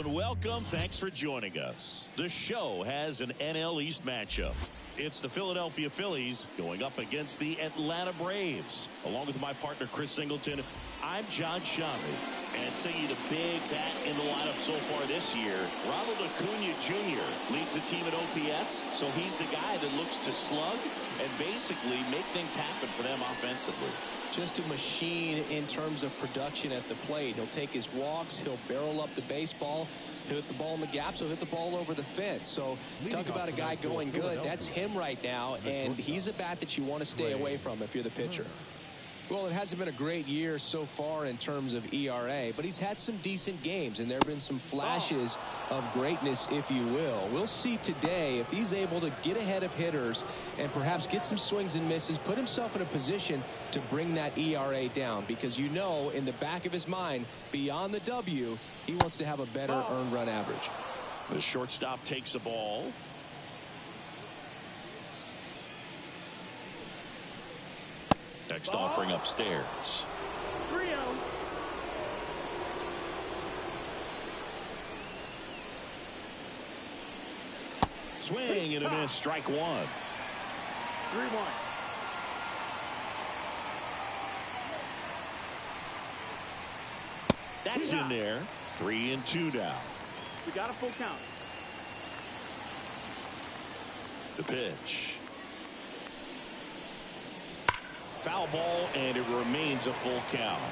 and welcome. Thanks for joining us. The show has an NL East matchup. It's the Philadelphia Phillies going up against the Atlanta Braves. Along with my partner, Chris Singleton, I'm John Shanley. And singing a big bat in the lineup so far this year, Ronald Acuna Jr. leads the team at OPS, so he's the guy that looks to slug and basically make things happen for them offensively. Just a machine in terms of production at the plate. He'll take his walks, he'll barrel up the baseball, he'll hit the ball in the gaps, he'll hit the ball over the fence. So talk about a guy going good. That's him right now, and he's a bat that you want to stay away from if you're the pitcher. Well, it hasn't been a great year so far in terms of ERA, but he's had some decent games, and there have been some flashes of greatness, if you will. We'll see today if he's able to get ahead of hitters and perhaps get some swings and misses, put himself in a position to bring that ERA down, because you know in the back of his mind, beyond the W, he wants to have a better earned run average. The shortstop takes the ball. Next offering upstairs. 3-0. Swing and a miss. Strike one. 3-1. That's in there. 3-2 now. We got a full count. The pitch. Foul ball, and it remains a full count.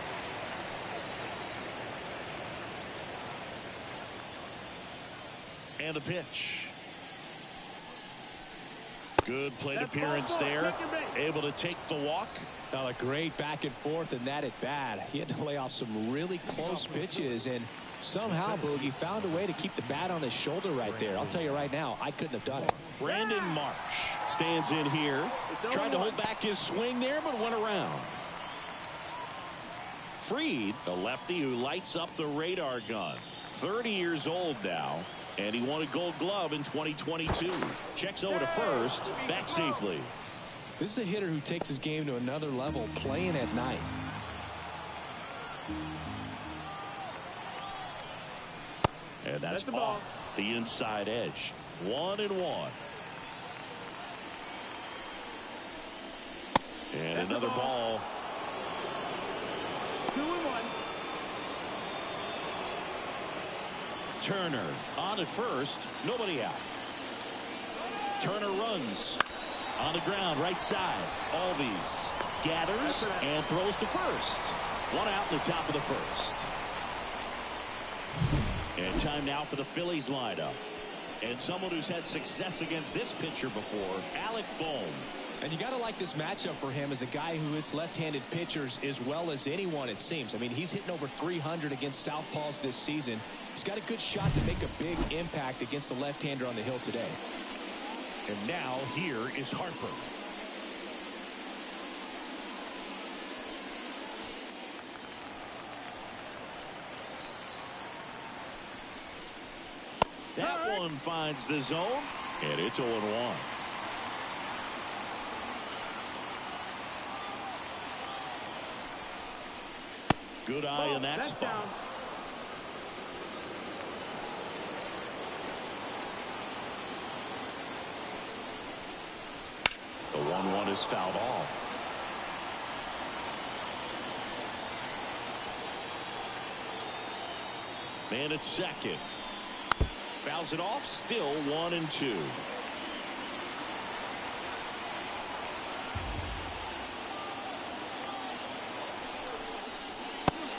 And the pitch. Good plate appearance there. Able to take the walk. Now a great back and forth in that at bat. He had to lay off some really close pitches, and somehow Boogie found a way to keep the bat on his shoulder right there. I'll tell you right now, I couldn't have done it. Brandon Marsh stands in here. Tried to hold back his swing there, but went around. Fried, a lefty who lights up the radar gun. 30 years old now, and he won a Gold Glove in 2022. Checks over to first, back safely. This is a hitter who takes his game to another level, playing at night. And that's off the inside edge. 1-1. And another ball. 2-1. Turner on at first. Nobody out. Turner runs on the ground, right side. Albies gathers and throws to first. One out in the top of the first. And time now for the Phillies lineup. And someone who's had success against this pitcher before, Alec Bohm. And you got to like this matchup for him as a guy who hits left-handed pitchers as well as anyone, it seems. I mean, he's hitting over 300 against southpaws this season. He's got a good shot to make a big impact against the left-hander on the hill today. And now here is Harper. That one finds the zone, and it's 0-1. Good eye in that spot. Down. The 1-1 is fouled off. Man at second. Fouls it off, still 1-2.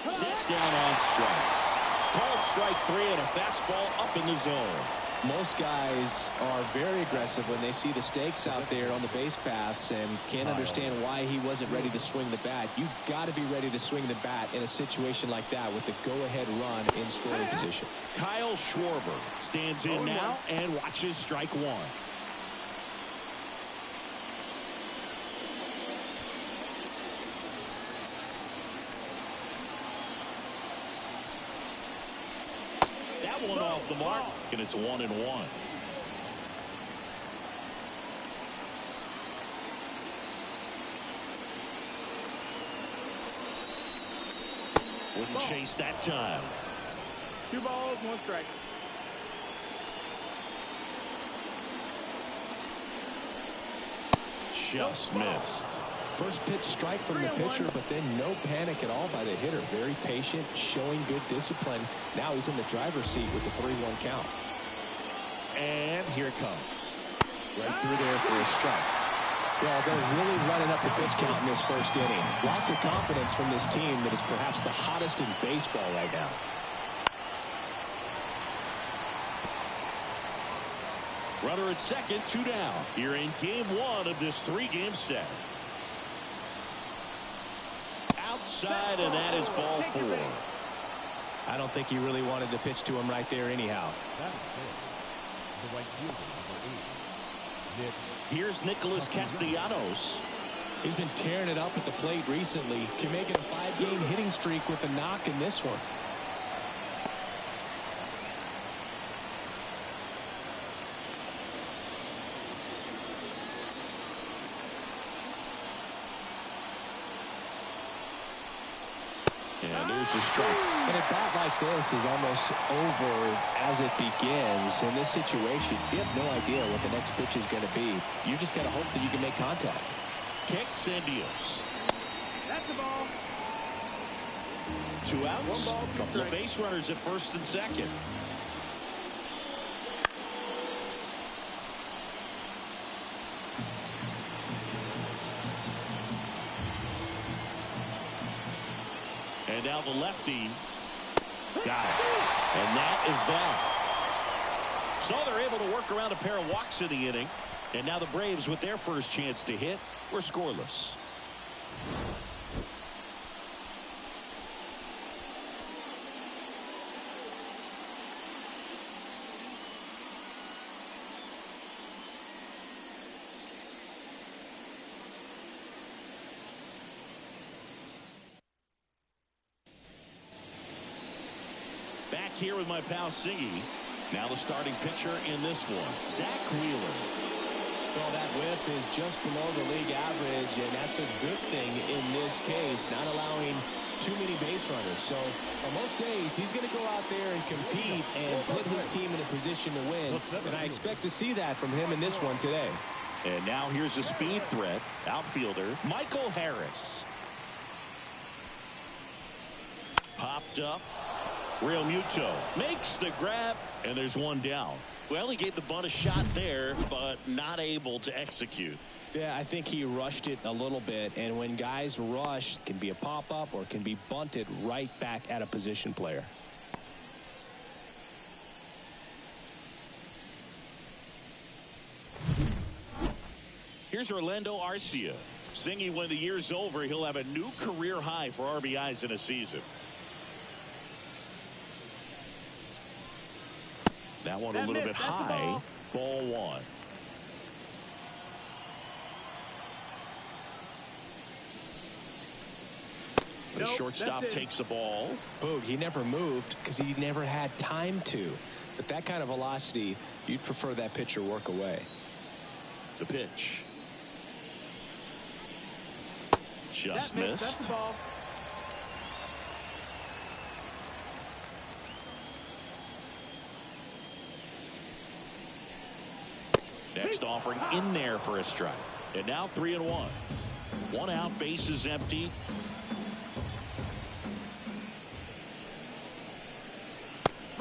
Set down on strikes. Called strike three and a fastball up in the zone. Most guys are very aggressive when they see the stakes out there on the base paths and can't understand why he wasn't ready to swing the bat. You've got to be ready to swing the bat in a situation like that with the go-ahead run in scoring position. Kyle Schwarber stands in now and watches strike one. One off the mark, and it's 1-1. Wouldn't chase that time. 2 balls, 1 strike. Just missed. First pitch strike from the pitcher, but then no panic at all by the hitter. Very patient, showing good discipline. Now he's in the driver's seat with the 3-1 count. And here it comes. Right through there for a strike. Well, they're really running up the pitch count in this first inning. Lots of confidence from this team that is perhaps the hottest in baseball right now. Runner at second, 2 down. Here in game 1 of this 3-game set. Outside, and that is ball 4. I don't think he really wanted to pitch to him right there anyhow. Here's Nicholas Castellanos. He's been tearing it up at the plate recently. Can make it a 5-game hitting streak with a knock in this one. And there's the strike. And a bat like this is almost over as it begins. In this situation, you have no idea what the next pitch is going to be. You just got to hope that you can make contact. Kicks and deals. That's the ball. 2 outs. 1 ball, 2 Couple of strikes. base runners at first and second. And now the lefty got it. And that is that. So they're able to work around a pair of walks in the inning. And now the Braves, with their first chance to hit, were scoreless. Back here with my pal Singy. Now the starting pitcher in this one, Zach Wheeler. Well, that whip is just below the league average, and that's a good thing in this case, not allowing too many base runners. So on most days, he's going to go out there and compete and put his team in a position to win. And I expect to see that from him in this one today. And now here's a speed threat, outfielder Michael Harris. Popped up. Real Muto makes the grab, and there's 1 down. Well, he gave the bunt a shot there, but not able to execute. Yeah, I think he rushed it a little bit, and when guys rush, it can be a pop-up or can be bunted right back at a position player. Here's Orlando Arcia. Singing when the year's over, he'll have a new career high for RBIs in a season. That one a little bit high. Ball 1. The shortstop takes the ball. Boog, he never moved because he never had time to. But that kind of velocity, you'd prefer that pitcher work away. The pitch. Just missed. That's the ball. Next offering in there for a strike. And now 3-1. 1 out, bases empty.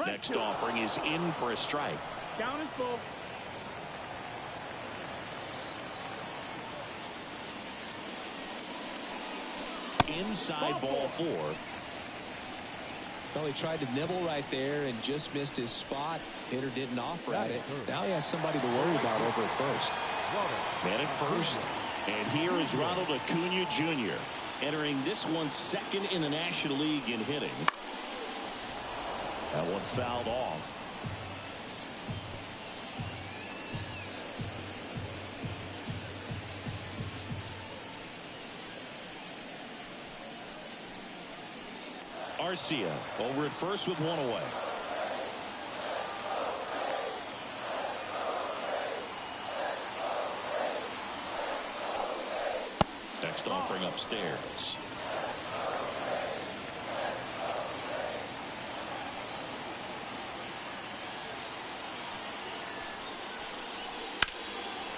Next offering is in for a strike. Count is full. Inside ball 4. Well, he tried to nibble right there and just missed his spot. Hitter didn't offer at it. Now he has somebody to worry about over at first. Man at first. And here is Ronald Acuna Jr. entering this one second in the National League in hitting. That one fouled off. Arcia over at first with 1 away. Next offering upstairs.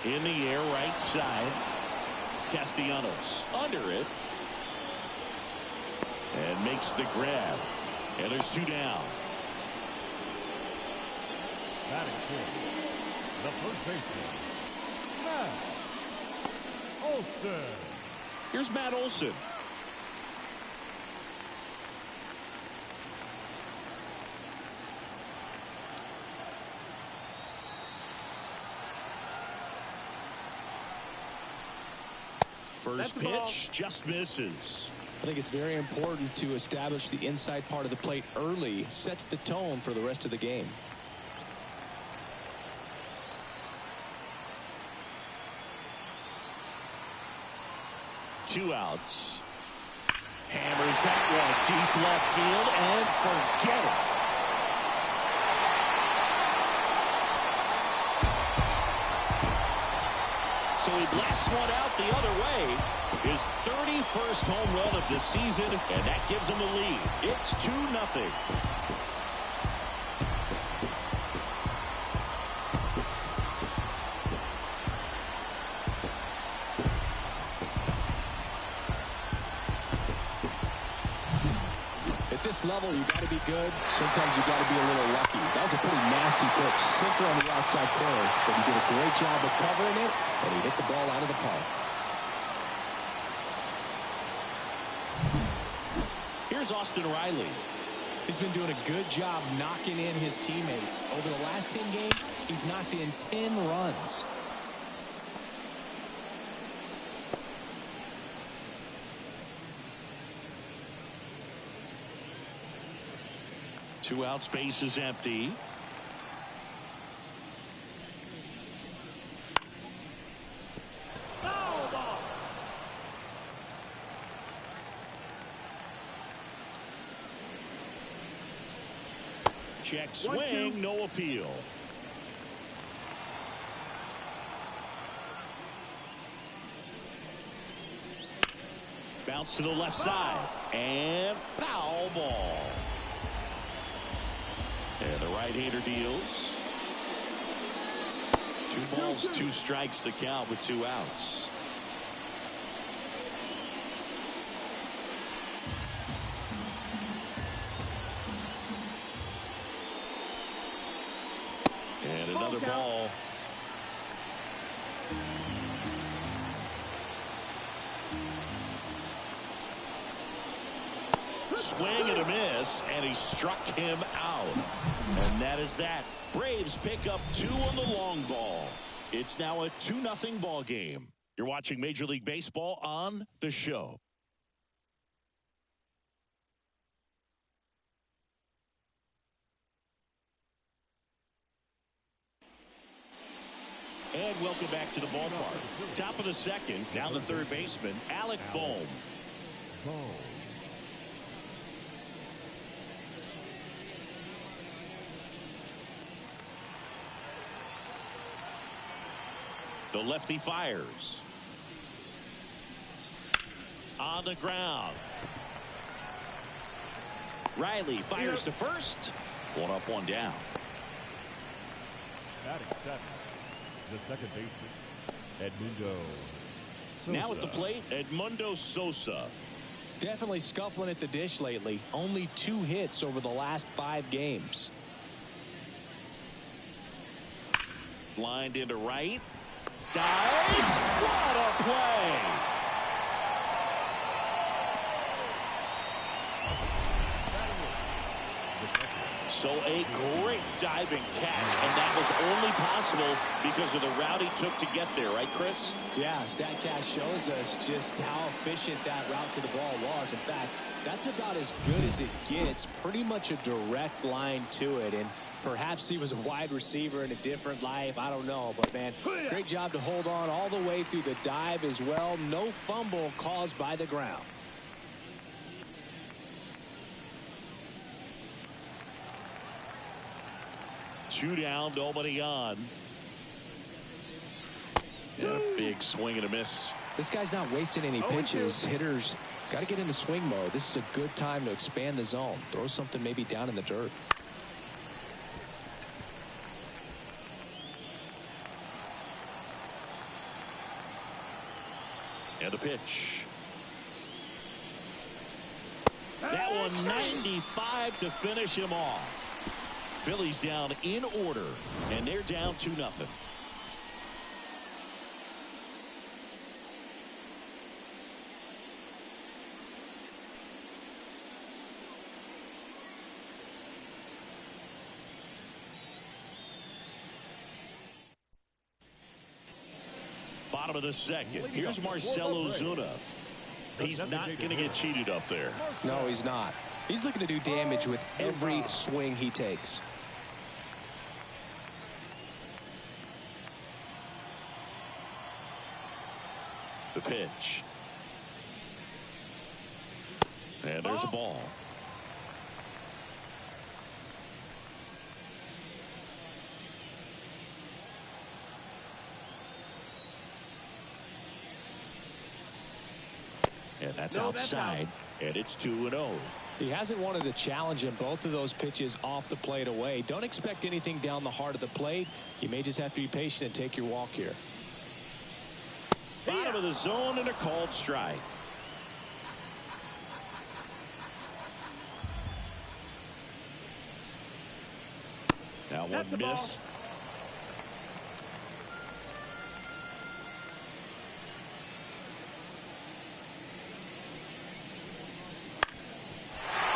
In the air, right side. Castellanos under it. And makes the grab. And there's 2 down. Batting fifth, the first baseman, Matt Olson. Here's Matt Olson. First pitch just misses. I think it's very important to establish the inside part of the plate early. Sets the tone for the rest of the game. Two outs. Hammers that one deep left field and forget it. So he blasts one out the other way. His 31st home run of the season, and that gives him the lead. It's 2-0. At this level, you got to be good. Sometimes you got to be a little lucky. That was a pretty nasty pitch. Sinker on the outside corner, but he did a great job of covering it, and he hit the ball out of the park. Here's Austin Riley. He's been doing a good job knocking in his teammates. Over the last 10 games, he's knocked in 10 runs. Two out, space is empty. Foul ball. Check swing, no appeal. Bounce to the left side and foul ball. And the right-hander deals. 2 balls, 2 strikes to count with 2 outs. And another ball. Swing and a miss, and he struck him out. And that is that. Braves pick up 2 on the long ball. It's now a 2-0 ball game. You're watching Major League Baseball on The Show. And welcome back to the ballpark. Top of the second, down the third baseman, Alec Bohm. The lefty fires. On the ground. Riley fires to first. 1 up, 1 down. Batting seventh, the second baseman, Edmundo Sosa. Now at the plate, Edmundo Sosa. Definitely scuffling at the dish lately. Only 2 hits over the last 5 games. Blind into right. Dives. What a play. So a great diving catch, and that was only possible because of the route he took to get there, right, Chris? Yeah, StatCast shows us just how efficient that route to the ball was. In fact, that's about as good as it gets. Pretty much a direct line to it, and perhaps he was a wide receiver in a different life. I don't know, but man, great job to hold on all the way through the dive as well. No fumble caused by the ground. Two down, nobody on. And a big swing and a miss. This guy's not wasting any pitches. Hitters got to get into swing mode. This is a good time to expand the zone. Throw something maybe down in the dirt. And a pitch. That one 95 to finish him off. Phillies down in order, and they're down 2-0. Bottom of the second. Here's Marcell Ozuna. He's not going to get cheated up there. No, he's not. He's looking to do damage with every swing he takes. The pitch. And there's a ball. And that's outside. And it's 2-0. He hasn't wanted to challenge him. Both of those pitches off the plate away. Don't expect anything down the heart of the plate. You may just have to be patient and take your walk here. Bottom of the zone and a called strike. That one missed.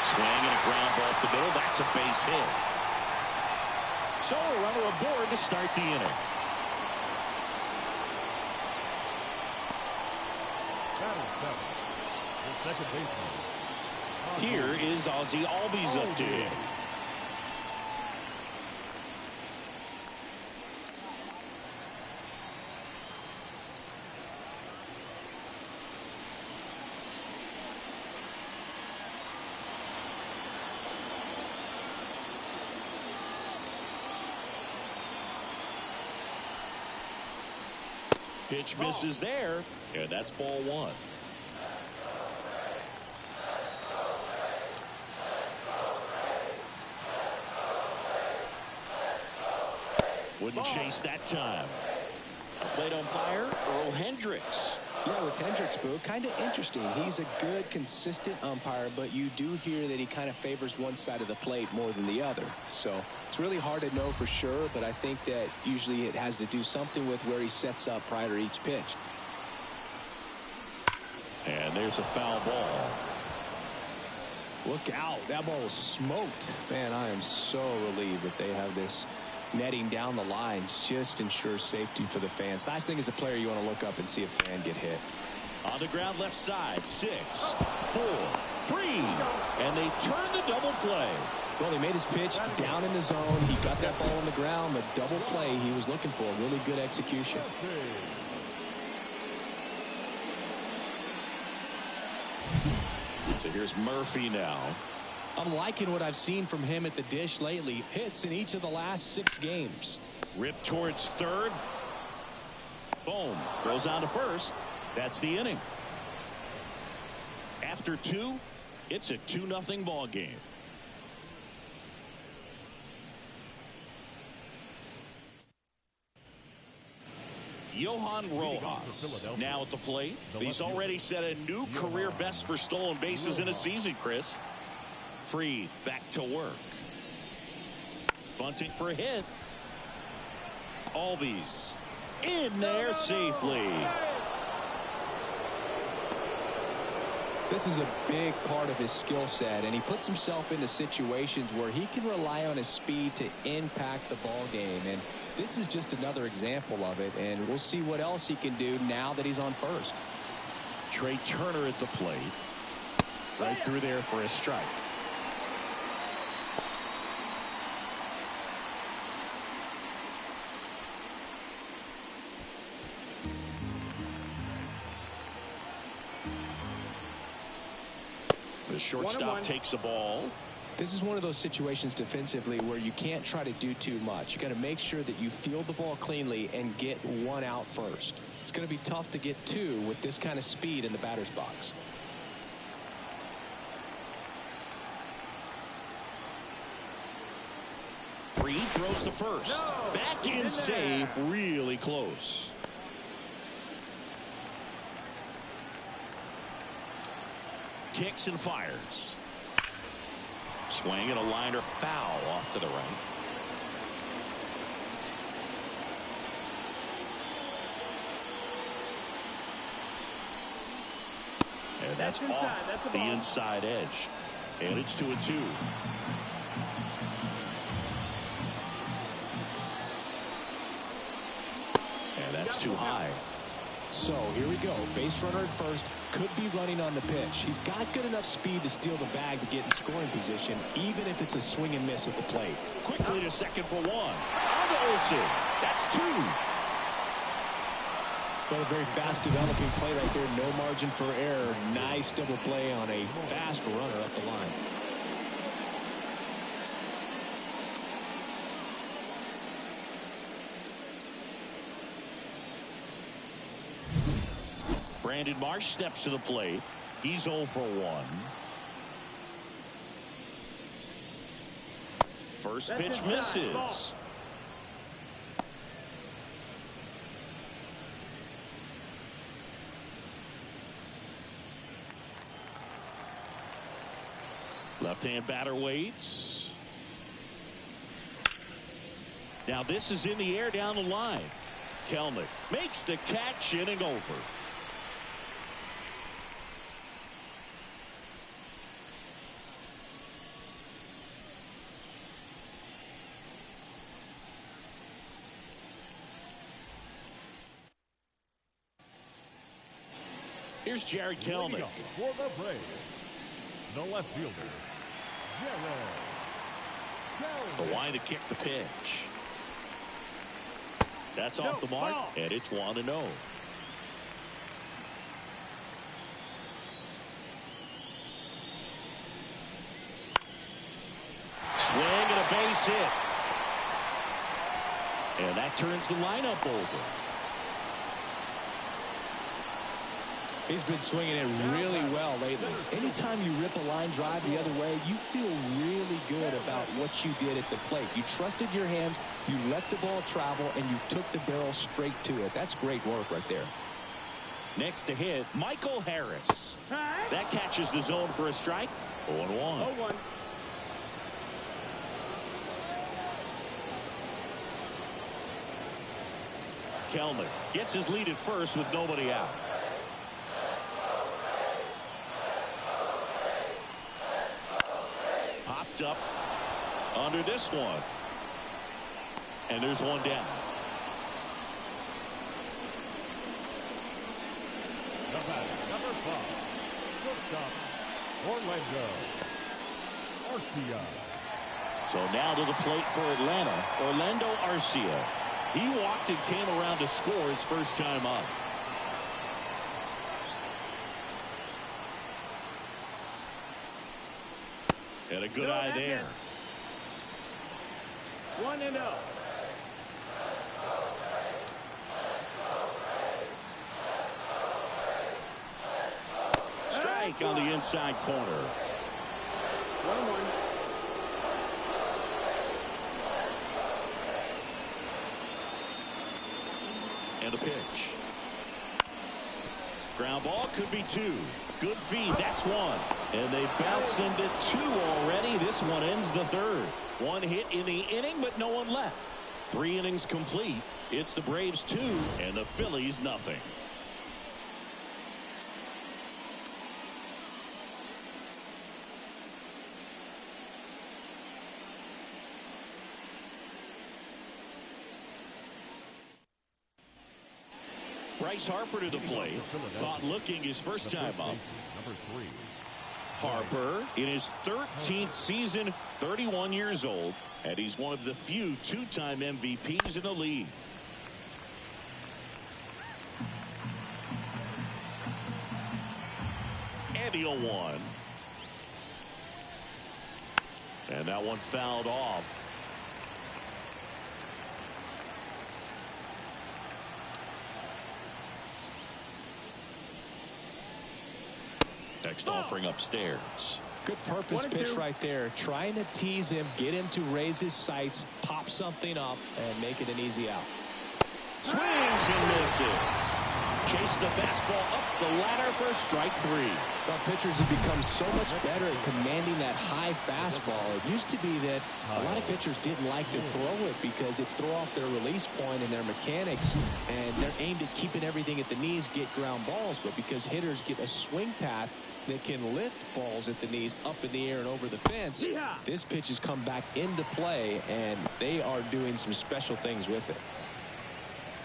Swing and a ground ball up the middle. That's a base hit. So a runner aboard to start the inning. The second baseman. Here is Ozzy Albies up to him. Pitch misses there, and that's ball one. Wouldn't chase that time. Plate umpire, Earl Hendricks. Yeah, with Hendricks, Boo, kind of interesting. He's a good, consistent umpire, but you do hear that he kind of favors one side of the plate more than the other. So it's really hard to know for sure, but I think that usually it has to do something with where he sets up prior to each pitch. And there's a foul ball. Look out. That ball was smoked. Man, I am so relieved that they have this netting down the lines. Just ensures safety for the fans. Last thing as a player, you want to look up and see a fan get hit. On the ground left side, 6, 4, 3, and they turn the double play. Well, he made his pitch down in the zone. He got that ball on the ground. The double play he was looking for. Really good execution. So here's Murphy now. I'm liking what I've seen from him at the dish lately. Hits in each of the last 6 games. Ripped towards third. Boom. Goes on to first. That's the inning. After 2, it's a 2-0 ball game. Johan Rojas now at the plate. He's already set a new career best for stolen bases in a season, Chris. Free back to work. Bunting for a hit. Albies in there safely. This is a big part of his skill set, and he puts himself into situations where he can rely on his speed to impact the ball game. And this is just another example of it, and we'll see what else he can do now that he's on first. Trey Turner at the plate. Right through there for a strike. The shortstop takes the ball. This is one of those situations defensively where you can't try to do too much. You got to make sure that you field the ball cleanly and get one out first. It's going to be tough to get 2 with this kind of speed in the batter's box. Freed throws to first. Back in safe, really close. kicks and fires. Swing and a liner foul off to the right. And that's off the inside edge. And it's 2-2. And that's too high. So here we go. Base runner at first. Could be running on the pitch. He's got good enough speed to steal the bag to get in scoring position, even if it's a swing and miss at the plate. Quickly to second for one. On to Olsen. That's two. But a very fast developing play right there. No margin for error. Nice double play on a fast runner up the line. Brandon Marsh steps to the plate. He's 0 for 1. First pitch misses. Left-hand batter waits. Now this is in the air down the line. Kelnick makes the catch, inning over. Here's Jared Kelnick. For the Braves, the left fielder, Jared The line to kick the pitch. That's off the mark, and it's 1-0. Swing and a base hit. And that turns the lineup over. He's been swinging it really well lately. Anytime you rip a line drive the other way, you feel really good about what you did at the plate. You trusted your hands, you let the ball travel, and you took the barrel straight to it. That's great work right there. Next to hit, Michael Harris. That catches the zone for a strike. 0-1. 0-1. Kelnick gets his lead at first with nobody out. Popped up under this one. And there's one down. The batter, number 5, shortstop, Orlando Arcia. So now to the plate for Atlanta, Orlando Arcia. He walked and came around to score his first time up. Had a good eye there. 1-0. Strike on the inside corner. 1-1. And a pitch. Ground ball could be 2. Good feed. That's 1. And they bounce into 2 already. This one ends the 3rd. 1 hit in the inning, but no one left. 3 innings complete. It's the Braves 2 and the Phillies nothing. Bryce Harper to the plate. Thought looking his first time up. Number 3. Harper in his 13th season, 31 years old, and he's one of the few two-time MVPs in the league. And the 0-1. And that one fouled off. Next offering upstairs. Good purpose pitch right there. Trying to tease him, get him to raise his sights, pop something up, and make it an easy out. Swings and misses. Chase the fastball up the ladder for strike 3. Well, pitchers have become so much better at commanding that high fastball. It used to be that a lot of pitchers didn't like to throw it because it threw off their release point and their mechanics, and they're aimed at keeping everything at the knees, get ground balls. But because hitters get a swing path that can lift balls at the knees up in the air and over the fence, this pitch has come back into play, and they are doing some special things with it.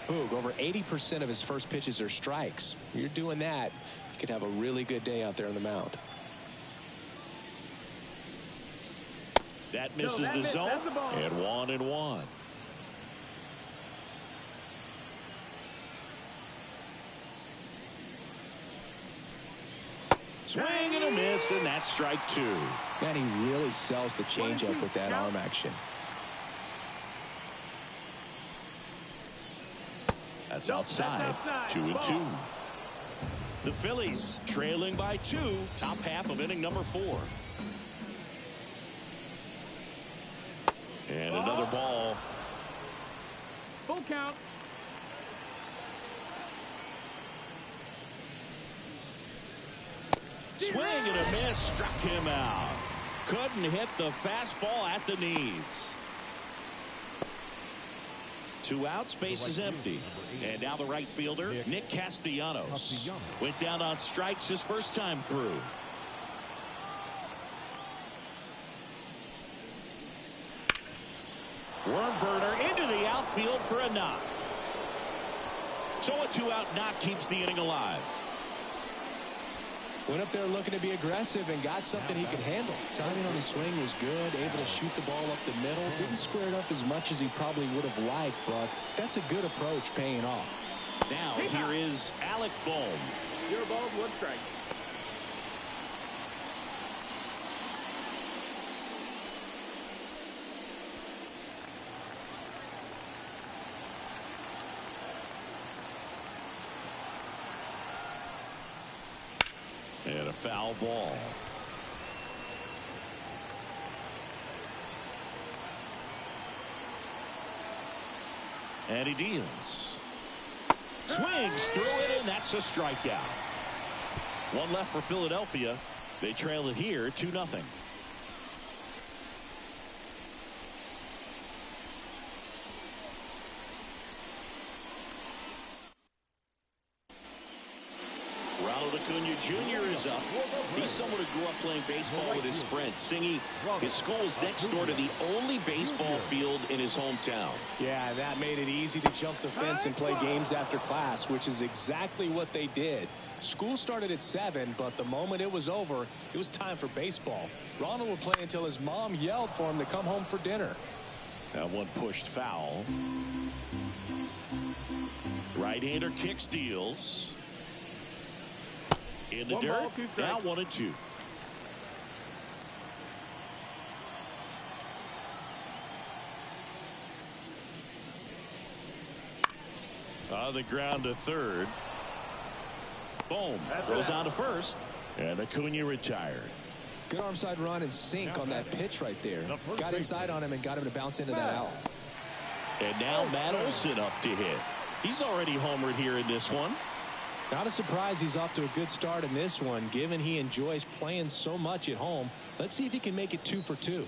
Boog, over 80% of his first pitches are strikes. You're doing that, you could have a really good day out there on the mound. That misses the zone, and 1-1. Swing and a miss, and that's strike 2. Man, he really sells the changeup with that arm action. That's outside. 2-2. The Phillies trailing by 2, top half of inning number 4. And another ball. Full count. Swing and a miss, struck him out. Couldn't hit the fastball at the knees. 2 outs, base is empty. And now the right fielder, Nick Castellanos. Went down on strikes his first time through. Worm burner into the outfield for a knock. So a 2-out knock keeps the inning alive. Went up there looking to be aggressive and got something he could handle. Timing on the swing was good, able to shoot the ball up the middle. Didn't square it up as much as he probably would have liked, but that's a good approach paying off. Now here is Alec Bohm. 0 balls, 1 strike. And a foul ball. And he deals. Swings through it, and that's a strikeout. 1 left for Philadelphia. They trail it here 2-0. Jr. is up. He's someone who grew up playing baseball with his friends. Singy, his school is next door to the only baseball field in his hometown. Yeah, that made it easy to jump the fence and play games after class, which is exactly what they did. School started at 7, but the moment it was over, it was time for baseball. Ronald would play until his mom yelled for him to come home for dinner. That one pushed foul. Right-hander kicks, deals. In the dirt, now 1-2. On the ground to third. Boom. Goes on to first. And Acuna retired. Good arm side run and sink on that pitch right there. Got inside on him and got him to bounce into that out. And now Matt Olson up to hit. He's already homered here in this one. Not a surprise he's off to a good start in this one, given he enjoys playing so much at home. Let's see if he can make it 2 for 2.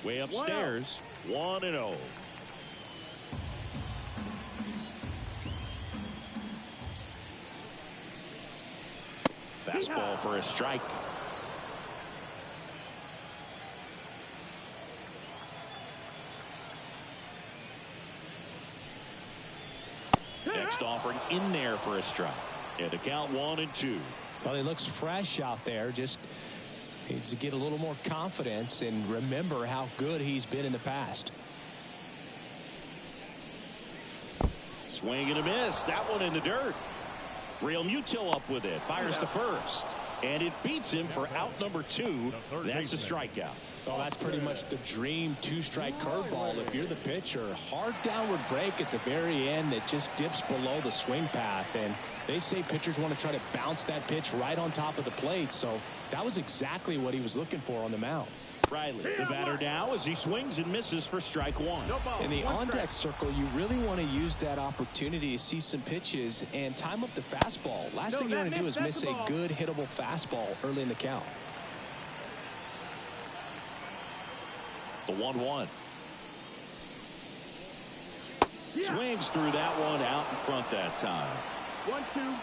Way upstairs, 1-0. Fastball for a strike. Next offering in there for a strike. And to count 1-2. Well, he looks fresh out there. Just needs to get a little more confidence and remember how good he's been in the past. Swing and a miss. That one in the dirt. Real Muto up with it. Fires the first. And it beats him for out number 2. That's a strikeout. Well, that's pretty much the dream 2-strike curveball if you're the pitcher. Hard downward break at the very end that just dips below the swing path. And they say pitchers want to try to bounce that pitch right on top of the plate. So that was exactly what he was looking for on the mound. Riley, the batter now as he swings and misses for strike one. No ball. In the One on-deck strike. circle, you really want to use that opportunity to see some pitches and time up the fastball. Last thing you want to do is miss a good hittable fastball early in the count. The 1-1. Yeah. Swings through that one out in front that time. 1-2.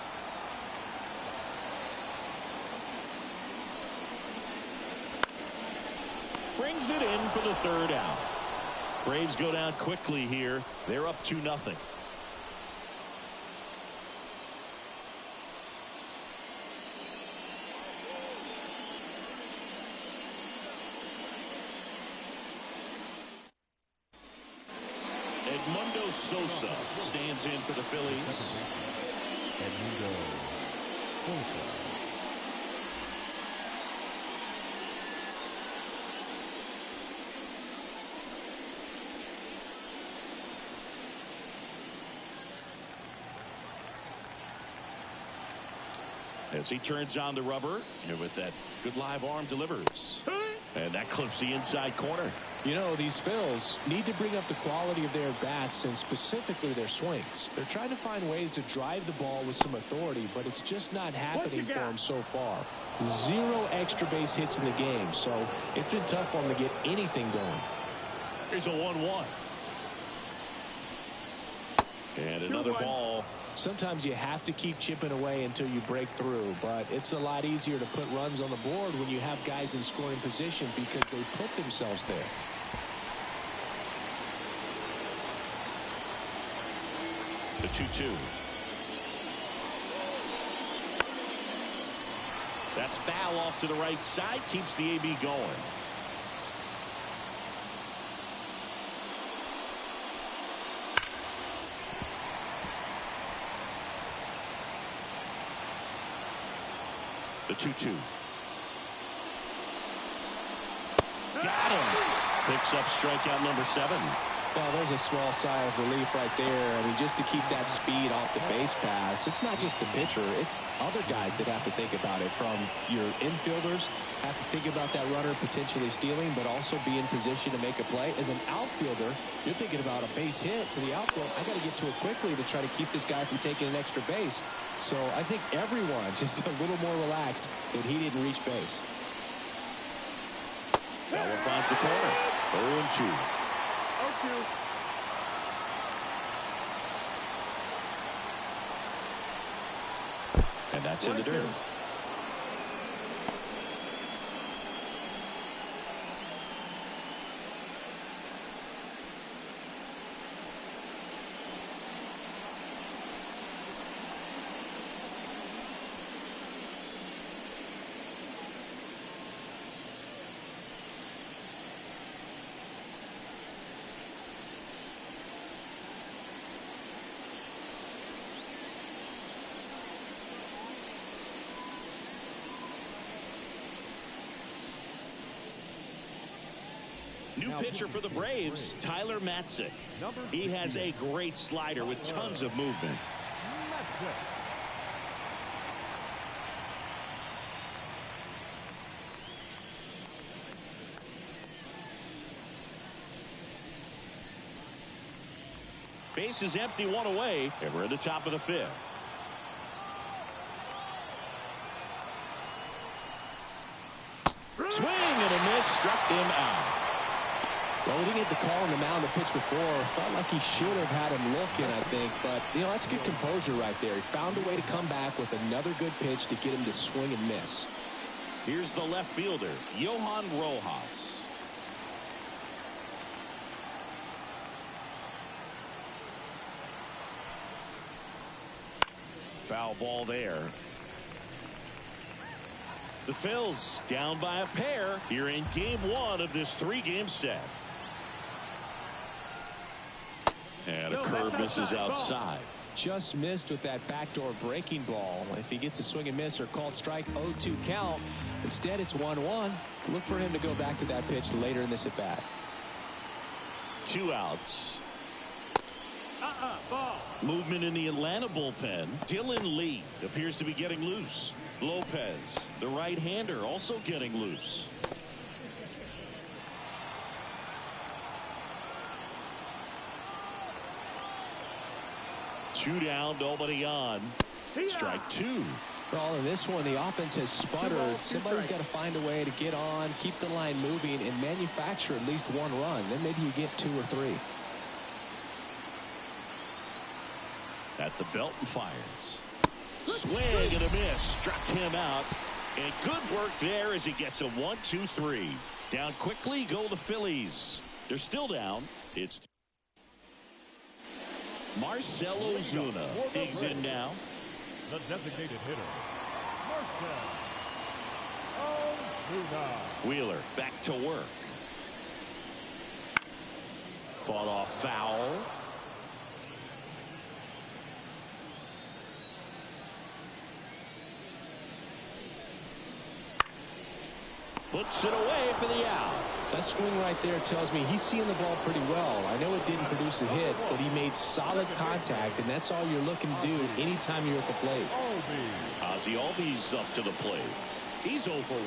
Brings it in for the third out. Braves go down quickly here. They're up 2-0. Edmundo Sosa stands in for the Phillies. Edmundo Sosa. As he turns on the rubber, and with that good live arm delivers. And that clips the inside corner. You know, these Phils need to bring up the quality of their bats and specifically their swings. They're trying to find ways to drive the ball with some authority, but it's just not happening for them so far. 0 extra base hits in the game, so it's been tough for them to get anything going. Here's a 1-1. And another 2-1. ball. Sometimes you have to keep chipping away until you break through, but it's a lot easier to put runs on the board when you have guys in scoring position because they put themselves there. The 2-2. That's foul off to the right side. Keeps the AB going. The 2-2. Got him. Picks up strikeout number 7. Well, there's a small sigh of relief right there. I mean, just to keep that speed off the base pass. It's not just the pitcher. It's other guys that have to think about it. From your infielders have to think about that runner potentially stealing, but also be in position to make a play. As an outfielder, you're thinking about a base hit to the outfield. I got to get to it quickly to try to keep this guy from taking an extra base. So I think everyone just a little more relaxed that he didn't reach base. That one finds the corner. 0-2. 0-2. And that's in the dirt. New pitcher for the Braves, Tyler Matzik. He has a great slider with tons of movement. Base is empty, 1 away, and we're at the top of the 5th. Swing and a miss, struck him out. Well, he didn't get the call on the mound the pitch before. Felt like he should have had him looking, I think. But, you know, that's good composure right there. He found a way to come back with another good pitch to get him to swing and miss. Here's the left fielder, Johan Rojas. Foul ball there. The Phils down by a pair here in game 1 of this 3-game set. And a curve misses outside. Just missed with that backdoor breaking ball. If he gets a swing and miss or called strike, 0-2 count. Instead, it's 1-1. Look for him to go back to that pitch later in this at bat. 2 outs. Ball. Movement in the Atlanta bullpen. Dylan Lee appears to be getting loose. Lopez, the right-hander, also getting loose. 2 down, nobody on. Strike 2. Well, in this one, the offense has sputtered. Somebody's got to find a way to get on, keep the line moving, and manufacture at least 1 run. Then maybe you get 2 or 3. At the belt and fires. Swing and a miss. Struck him out. And good work there as he gets a 1-2-3. Down quickly go the Phillies. They're still down. It's Marcell Ozuna digs in now. The designated hitter, Marcell Ozuna. Wheeler back to work. Fought off foul. Puts it away for the out. That swing right there tells me he's seeing the ball pretty well. I know it didn't produce a hit, but he made solid contact, and that's all you're looking to do anytime you're at the plate. Ozzy Albies up to the plate. He's 0 for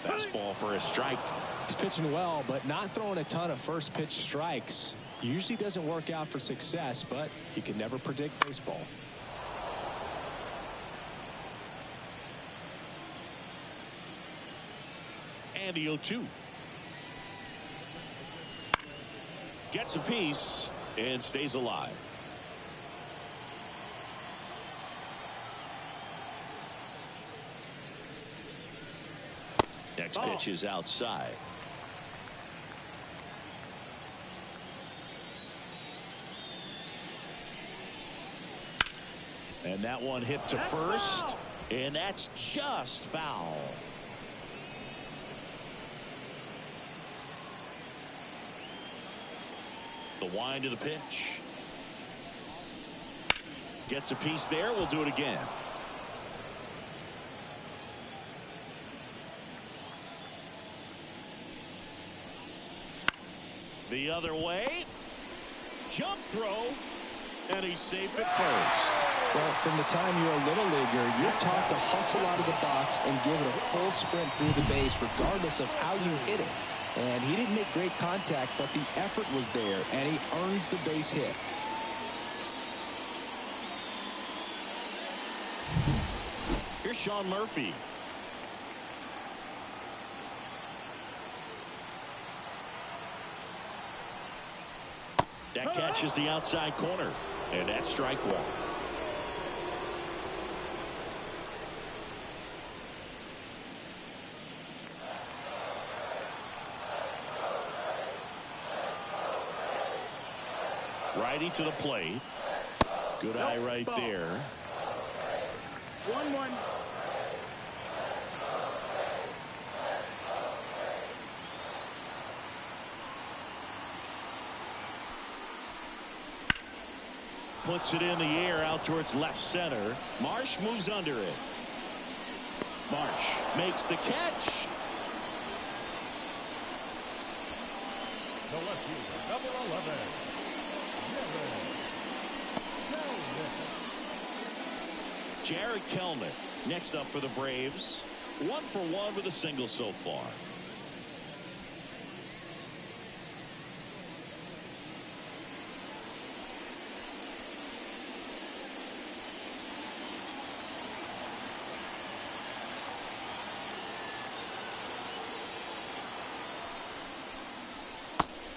1. Fastball for a strike. He's pitching well, but not throwing a ton of first pitch strikes. Usually doesn't work out for success, but you can never predict baseball. And the 0-2. Gets a piece and stays alive. Next pitch is outside. And that one hit to first, and that's just foul. The wind of the pitch. Gets a piece there. We'll do it again. The other way. Jump throw. And he's safe at first. Well, from the time you're a little leaguer, you're taught to hustle out of the box and give it a full sprint through the base regardless of how you hit it. And he didn't make great contact, but the effort was there, and he earns the base hit. Here's Sean Murphy. That catches the outside corner, and that's strike 1. Righty to the plate. Good eye right there. 1-1. Puts it in the air out towards left center. Marsh moves under it. Marsh makes the catch. The left fielder, number 11. Jared Kelnick next up for the Braves. 1 for 1 with a single so far.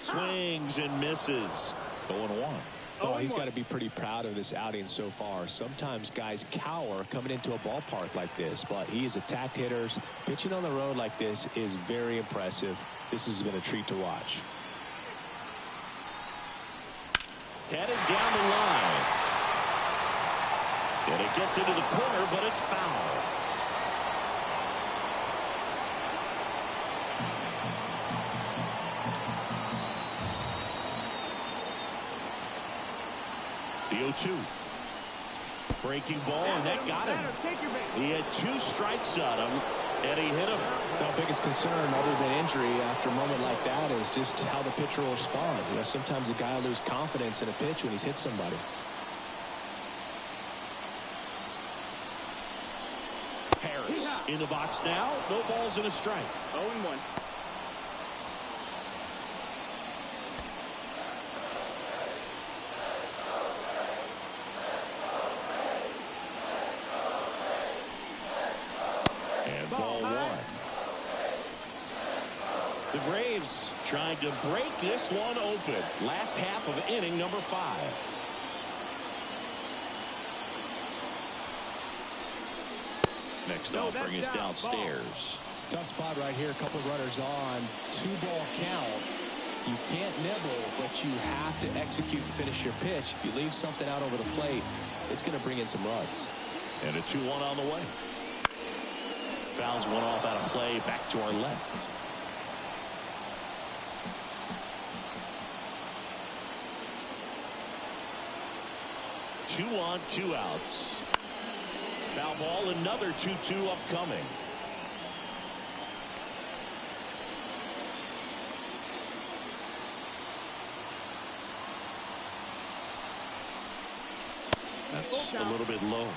Swings and misses. 0-1. Oh, he's got to be pretty proud of this outing so far. Sometimes guys cower coming into a ballpark like this, but he has attacked hitters. Pitching on the road like this is very impressive. This has been a treat to watch. Headed down the line. And it gets into the corner, but it's foul. The 0-2. Breaking ball, and that got him. He had 2 strikes on him, and he hit him. The biggest concern other than injury after a moment like that is just how the pitcher will respond. You know, sometimes a guy will lose confidence in a pitch when he's hit somebody. Harris in the box now. No balls and a strike. 0-1. The Braves trying to break this one open. Last half of inning number 5. Next offering is downstairs. Tough spot right here. A couple runners on. 2-ball count. You can't nibble, but you have to execute and finish your pitch. If you leave something out over the plate, it's going to bring in some runs. And a 2-1 on the way. Fouls one off out of play. Back to our left. Two on, 2 outs. Foul ball, another 2-2 upcoming. That's a little bit low.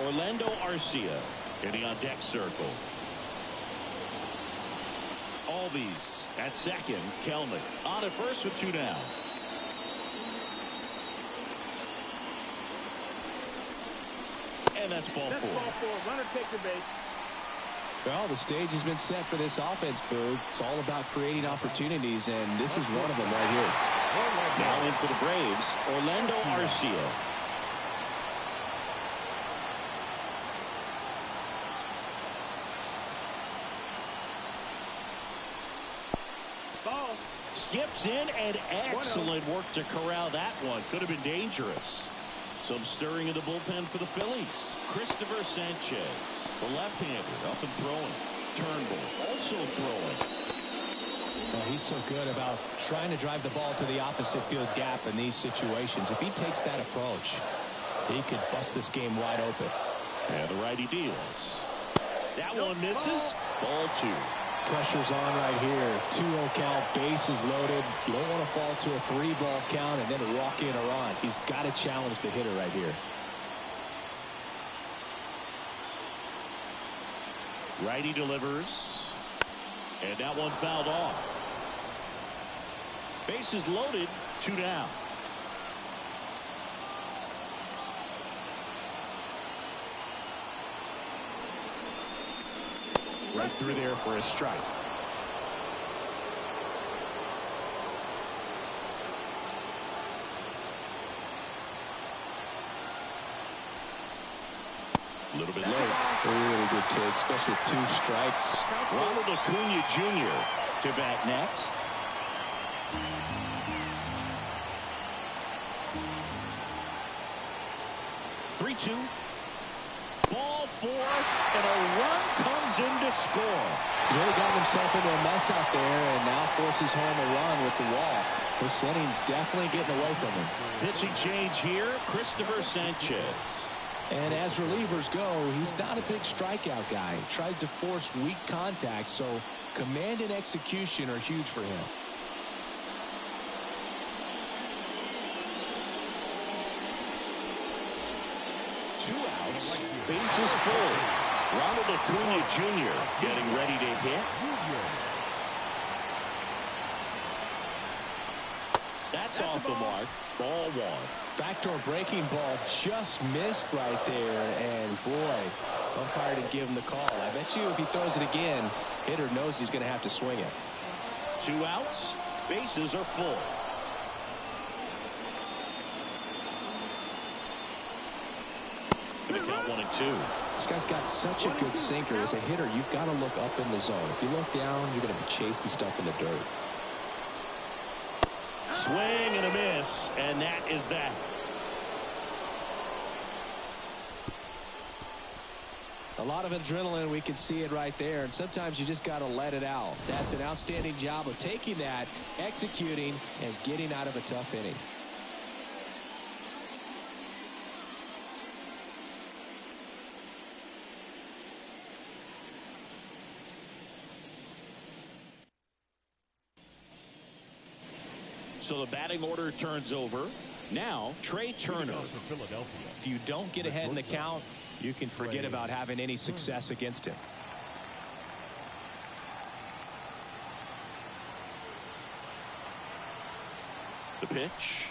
Orlando Arcia getting on deck circle. Albies at second. Kelnick on at first with 2 down. And that's ball 4. Runner take the base. Well, the stage has been set for this offense, Boog. It's all about creating opportunities, and this is one of them right here. Now in for the Braves, Orlando Arcia. Ball. Skips in, and excellent work to corral that one. Could have been dangerous. Some stirring in the bullpen for the Phillies. Christopher Sanchez, the left-hander, up and throwing. Turnbull also throwing. Well, he's so good about trying to drive the ball to the opposite field gap in these situations. If he takes that approach, he could bust this game wide open. And the righty deals. That one misses. Ball 2. Pressure's on right here. 2-0 count, bases loaded. You don't want to fall to a 3-ball count and then walk in or on. He's got to challenge the hitter right here. Righty delivers. And that one fouled off. Bases loaded, 2 down. Right through there for a strike. A little bit low. Really good take, especially with 2 strikes. Ronald Acuna Jr. to bat next. Three-two. Ball 4, and a run comes in to score. He's really gotten himself into a mess out there and now forces home a run with the walk. This inning's definitely getting away from him. Pitching change here, Christopher Sanchez. And as relievers go, he's not a big strikeout guy. He tries to force weak contact, so command and execution are huge for him. Two outs, bases full. Ronald Acuna Jr. getting ready to hit. That's off the mark. Ball 1. Backdoor breaking ball just missed right there, and boy, umpire didn't give him the call. I bet you if he throws it again, hitter knows he's going to have to swing it. 2 outs, bases are full. Gonna count 1 and 2. This guy's got such a good sinker. As a hitter, you've got to look up in the zone. If you look down, you're going to be chasing stuff in the dirt. Swing and a miss, and that is that. A lot of adrenaline, we can see it right there, and sometimes you just got to let it out. That's an outstanding job of taking that, executing, and getting out of a tough inning. So the batting order turns over. Now, Trey Turner. If you don't get ahead in the count, you can forget about having any success against him. The pitch.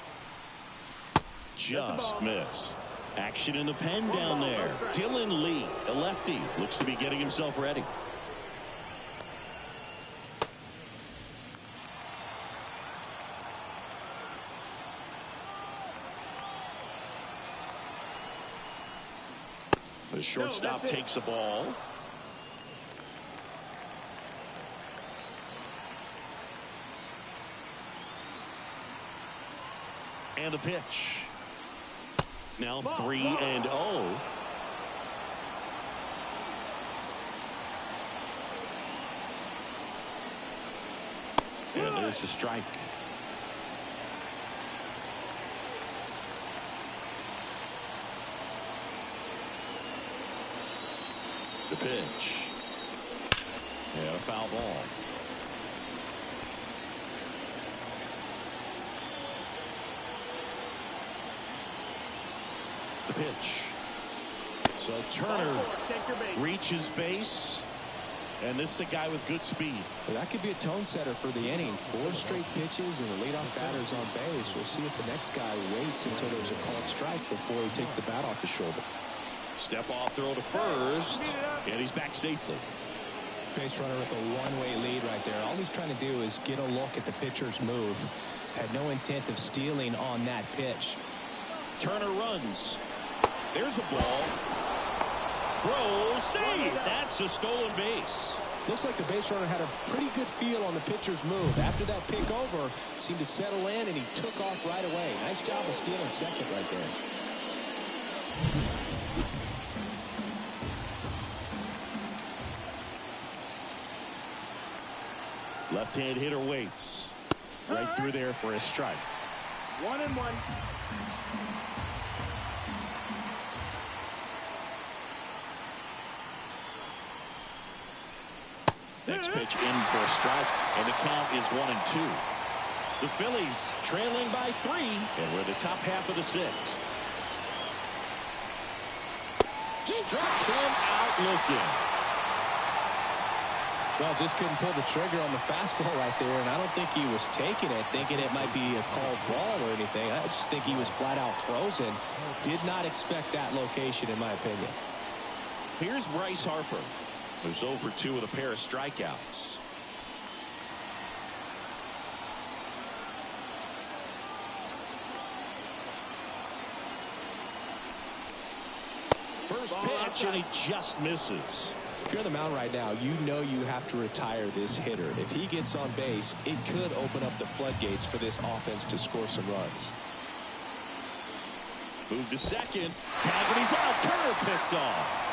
Just missed. Action in the pen down there. Dylan Lee, a lefty, looks to be getting himself ready. The shortstop takes the ball. And the pitch. Now 3-0. And there's the strike. The pitch. And a foul ball. The pitch. So Turner reaches base. And this is a guy with good speed. Well, that could be a tone setter for the inning. 4 straight pitches and the leadoff batter's on base. We'll see if the next guy waits until there's a called strike before he takes the bat off the shoulder. Step off throw to first. And he's back safely. Base runner with a one-way lead right there. All he's trying to do is get a look at the pitcher's move. Had no intent of stealing on that pitch. Turner runs. There's a ball. Throw, save. That's a stolen base. Looks like the base runner had a pretty good feel on the pitcher's move. After that pick over, seemed to settle in, and he took off right away. Nice job of stealing second right there. Left-hand hitter waits. Right through there for a strike. 1-1. Next pitch in for a strike, and the count is 1-2. The Phillies trailing by 3, and we're in the top half of the 6th. Struck him out looking. Well, just couldn't pull the trigger on the fastball right there, and I don't think he was taking it, thinking it might be a called ball or anything. I just think he was flat out frozen. Did not expect that location, in my opinion. Here's Bryce Harper, who's 0 for 2 with a pair of strikeouts. First pitch, and he just misses. If you're on the mound right now, you know you have to retire this hitter. If he gets on base, it could open up the floodgates for this offense to score some runs. Move to second. Tag, and he's out. Turner picked off.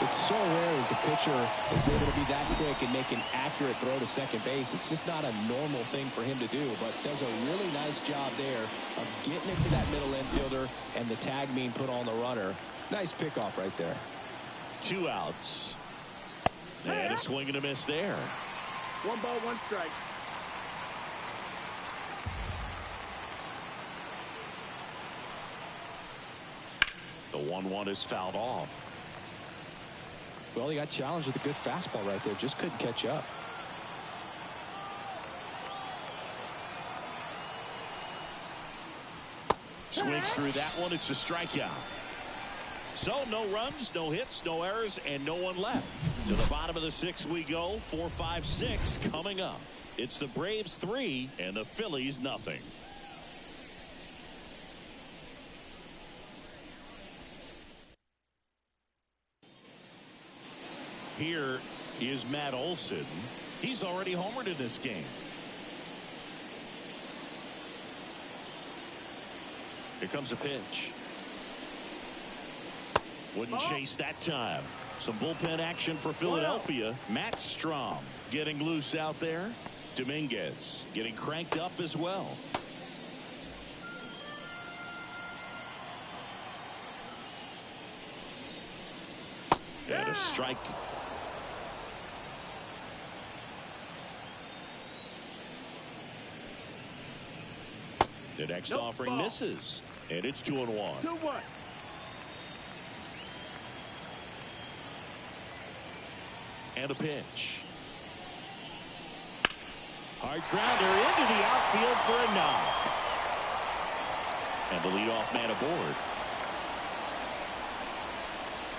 It's so rare that the pitcher is able to be that quick and make an accurate throw to second base. It's just not a normal thing for him to do, but does a really nice job there of getting it to that middle infielder and the tag being put on the runner. Nice pickoff right there. 2 outs. And a swing and a miss there. 1 ball, 1 strike. The 1-1 is fouled off. Well, he got challenged with a good fastball right there. Just couldn't catch up. Swings through that one. It's a strikeout. So no runs, no hits, no errors, and no one left. To the bottom of the 6th we go. 4, 5, 6 coming up. It's the Braves 3 and the Phillies nothing. Here is Matt Olson. He's already homered in this game. Here comes a pitch. Wouldn't chase that time. Some bullpen action for Philadelphia. Matt Strom getting loose out there. Dominguez getting cranked up as well. And a strike. The next offering misses, and it's 2-1. 2-1. And a pitch. Hard grounder into the outfield for a knock. And the leadoff man aboard.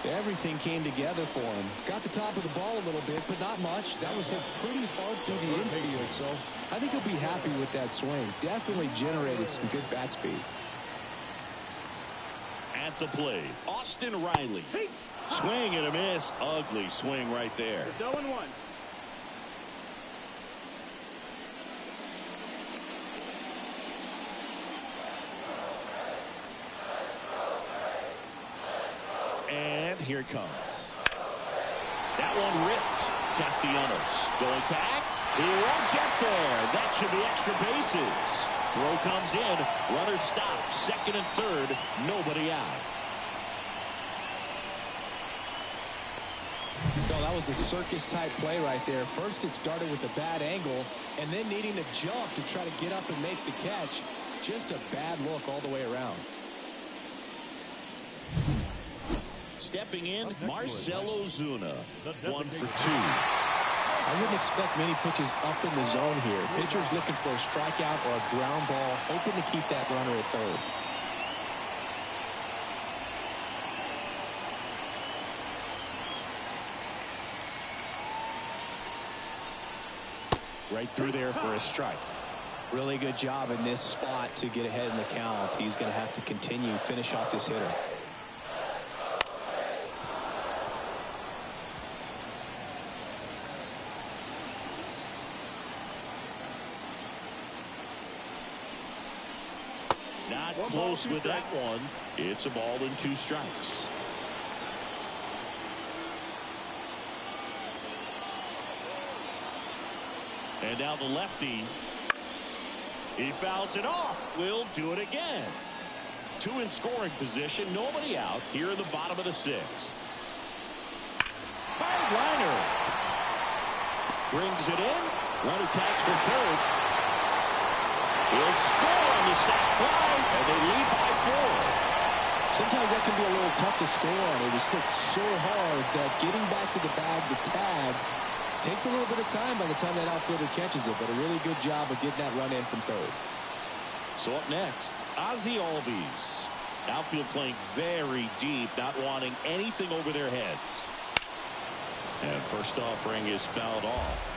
Everything came together for him. Got the top of the ball a little bit, but not much. That was hit pretty hard through the infield, so I think he'll be happy with that swing. Definitely generated some good bat speed. At the plate, Austin Riley. Swing and a miss. Ugly swing right there. It's 0-1. And here it comes. That one ripped. Castellanos going back. He won't get there. That should be extra bases. Throw comes in. Runner stops. Second and third. Nobody out. No, that was a circus-type play right there. First, it started with a bad angle, and then needing to jump to try to get up and make the catch. Just a bad look all the way around. Stepping in, Marcell Ozuna. 1 for 2. I wouldn't expect many pitches up in the zone here. Pitcher's looking for a strikeout or a ground ball, hoping to keep that runner at third. Right through there for a strike. Really good job in this spot to get ahead in the count. He's going to have to continue, finish off this hitter. Not close with that one. It's a ball and 2 strikes. And now the lefty. He fouls it off. Will do it again. 2 in scoring position. Nobody out here in the bottom of the 6th. Hard liner. Brings it in. Runner tags for third. He'll score on the sac fly, and they lead by 4. Sometimes that can be a little tough to score on. It was hit so hard that getting back to the bag, the tag, takes a little bit of time by the time that outfielder catches it, but a really good job of getting that run in from third. So up next, Ozzie Albies. Outfield playing very deep, not wanting anything over their heads. And first offering is fouled off.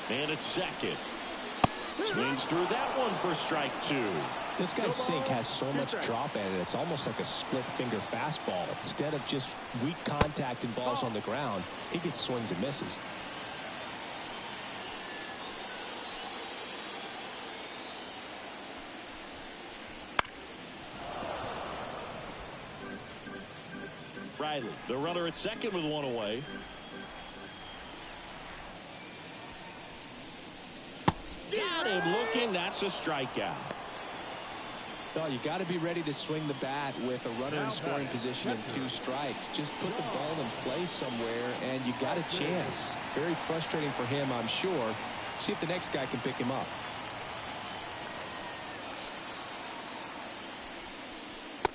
And it's second. Swings through that one for strike 2. This guy's sink has so much drop at it. It's almost like a split finger fastball. Instead of just weak contact and balls on the ground, he gets swings and misses. Riley, the runner at second with 1 away. Got him looking. That's a strikeout. No, you got to be ready to swing the bat with a runner in scoring position and 2 strikes. Just put the ball in play somewhere, and you got a chance. Very frustrating for him, I'm sure. See if the next guy can pick him up.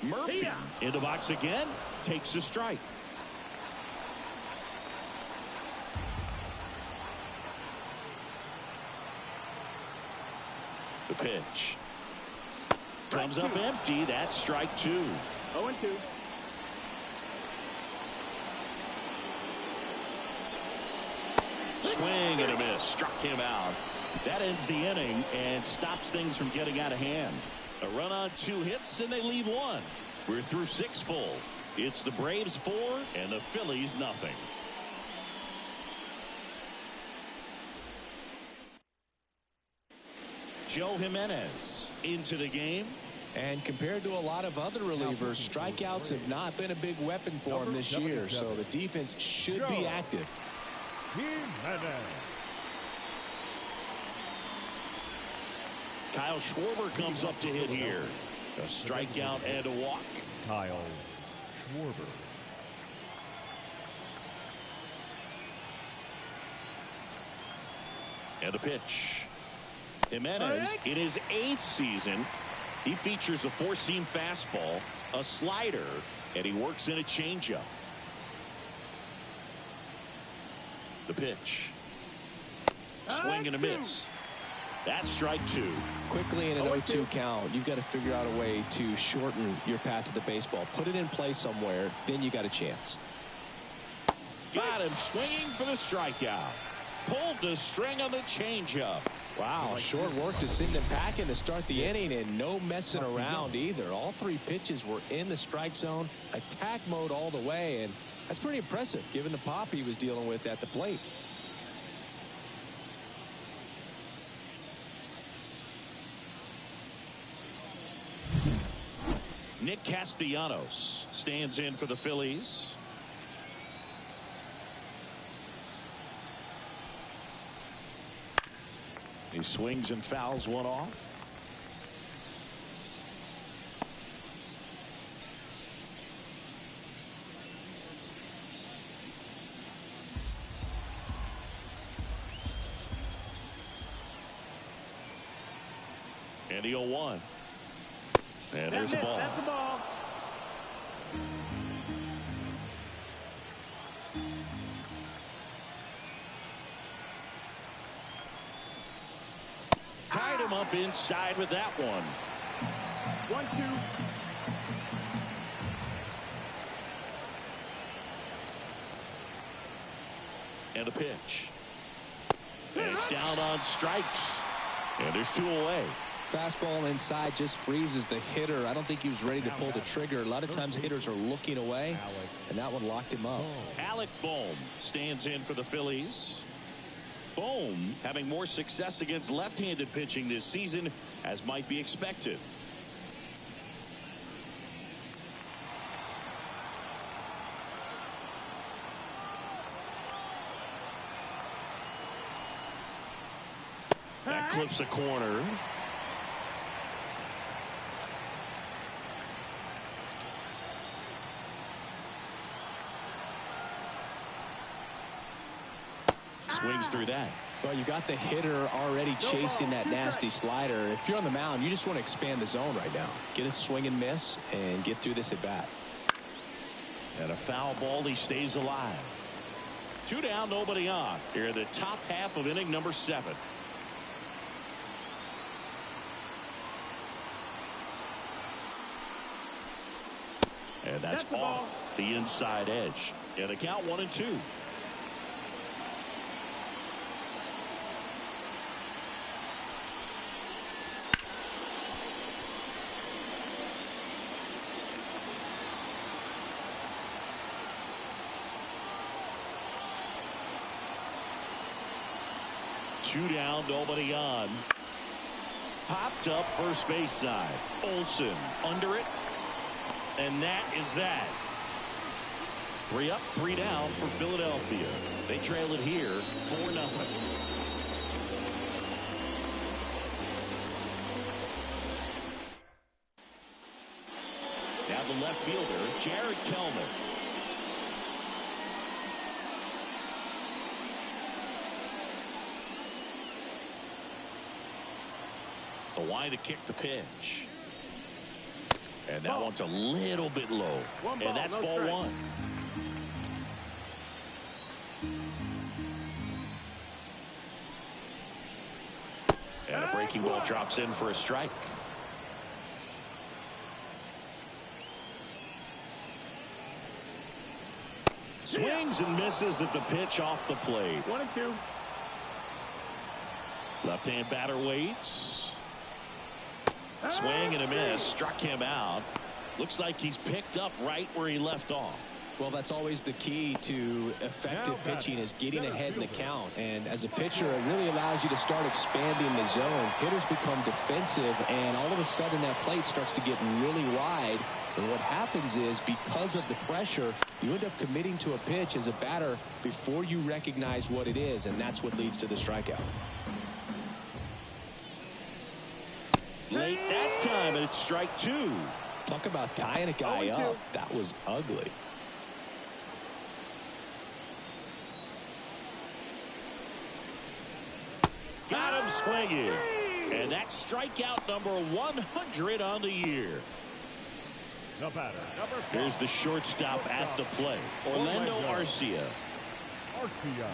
Murphy in the box again. Takes a strike. The pitch. Comes up empty. That's strike 2. 0-2. Swing and a miss. Struck him out. That ends the inning and stops things from getting out of hand. A run on 2 hits and they leave 1. We're through 6 full. It's the Braves 4 and the Phillies nothing. Joe Jimenez into the game. And compared to a lot of other relievers, strikeouts have not been a big weapon for him this year. So the defense should be active. Kyle Schwarber comes up to hit here. A strikeout and a walk. Kyle Schwarber. And a pitch. Jimenez in his 8th season. He features a 4-seam fastball, a slider, and he works in a changeup. The pitch. Swing and a miss. That's strike 2. Quickly in an 0-2 count, you've got to figure out a way to shorten your path to the baseball. Put it in play somewhere, then you got a chance. Got him swinging for the strikeout. Pulled the string on the changeup. Wow, short work to send him packing to start the inning, and no messing around either. All three pitches were in the strike zone, attack mode all the way, and that's pretty impressive given the pop he was dealing with at the plate. Nick Castellanos stands in for the Phillies. He swings and fouls one off. And the 0-1. And there's the ball. That's the ball. Tied him up inside with that one. 1-2. And a pitch. And it's down on strikes. And there's 2 away. Fastball inside just freezes the hitter. I don't think he was ready to pull the trigger. A lot of times hitters are looking away, and that one locked him up. Alec Bohm stands in for the Phillies. Bohm having more success against left-handed pitching this season, as might be expected. That clips a corner. Swings through that. Well, you got the hitter already chasing that nasty slider. If you're on the mound, you just want to expand the zone right now. Get a swing and miss and get through this at bat. And a foul ball, he stays alive. 2 down, nobody on. Here in the top half of inning number 7. And that's off the inside edge. And the count 1-2. Two down, nobody on. Popped up first base side. Olsen under it. And that is that. 3 up, 3 down for Philadelphia. They trail it here 4-0. Now the left fielder, Jared Kelman. The line to kick the pitch. And that one's a little bit low. And that's ball 1. And a breaking ball drops in for a strike. Swings and misses at the pitch off the plate. 1-2. Left-hand batter waits. Swing and a miss. Struck him out. Looks like he's picked up right where he left off. Well, that's always the key to effective pitching, is getting ahead in the count. And as a pitcher, it really allows you to start expanding the zone. Hitters become defensive, and all of a sudden that plate starts to get really wide. And what happens is, because of the pressure, you end up committing to a pitch as a batter before you recognize what it is, and that's what leads to the strikeout. Late that time, and it's strike 2. Talk about tying a guy up. That was ugly. Got him swinging. And that's strikeout number 100 on the year. The batter, number 5. Here's the shortstop at the plate, Orlando Arcia. Arcia.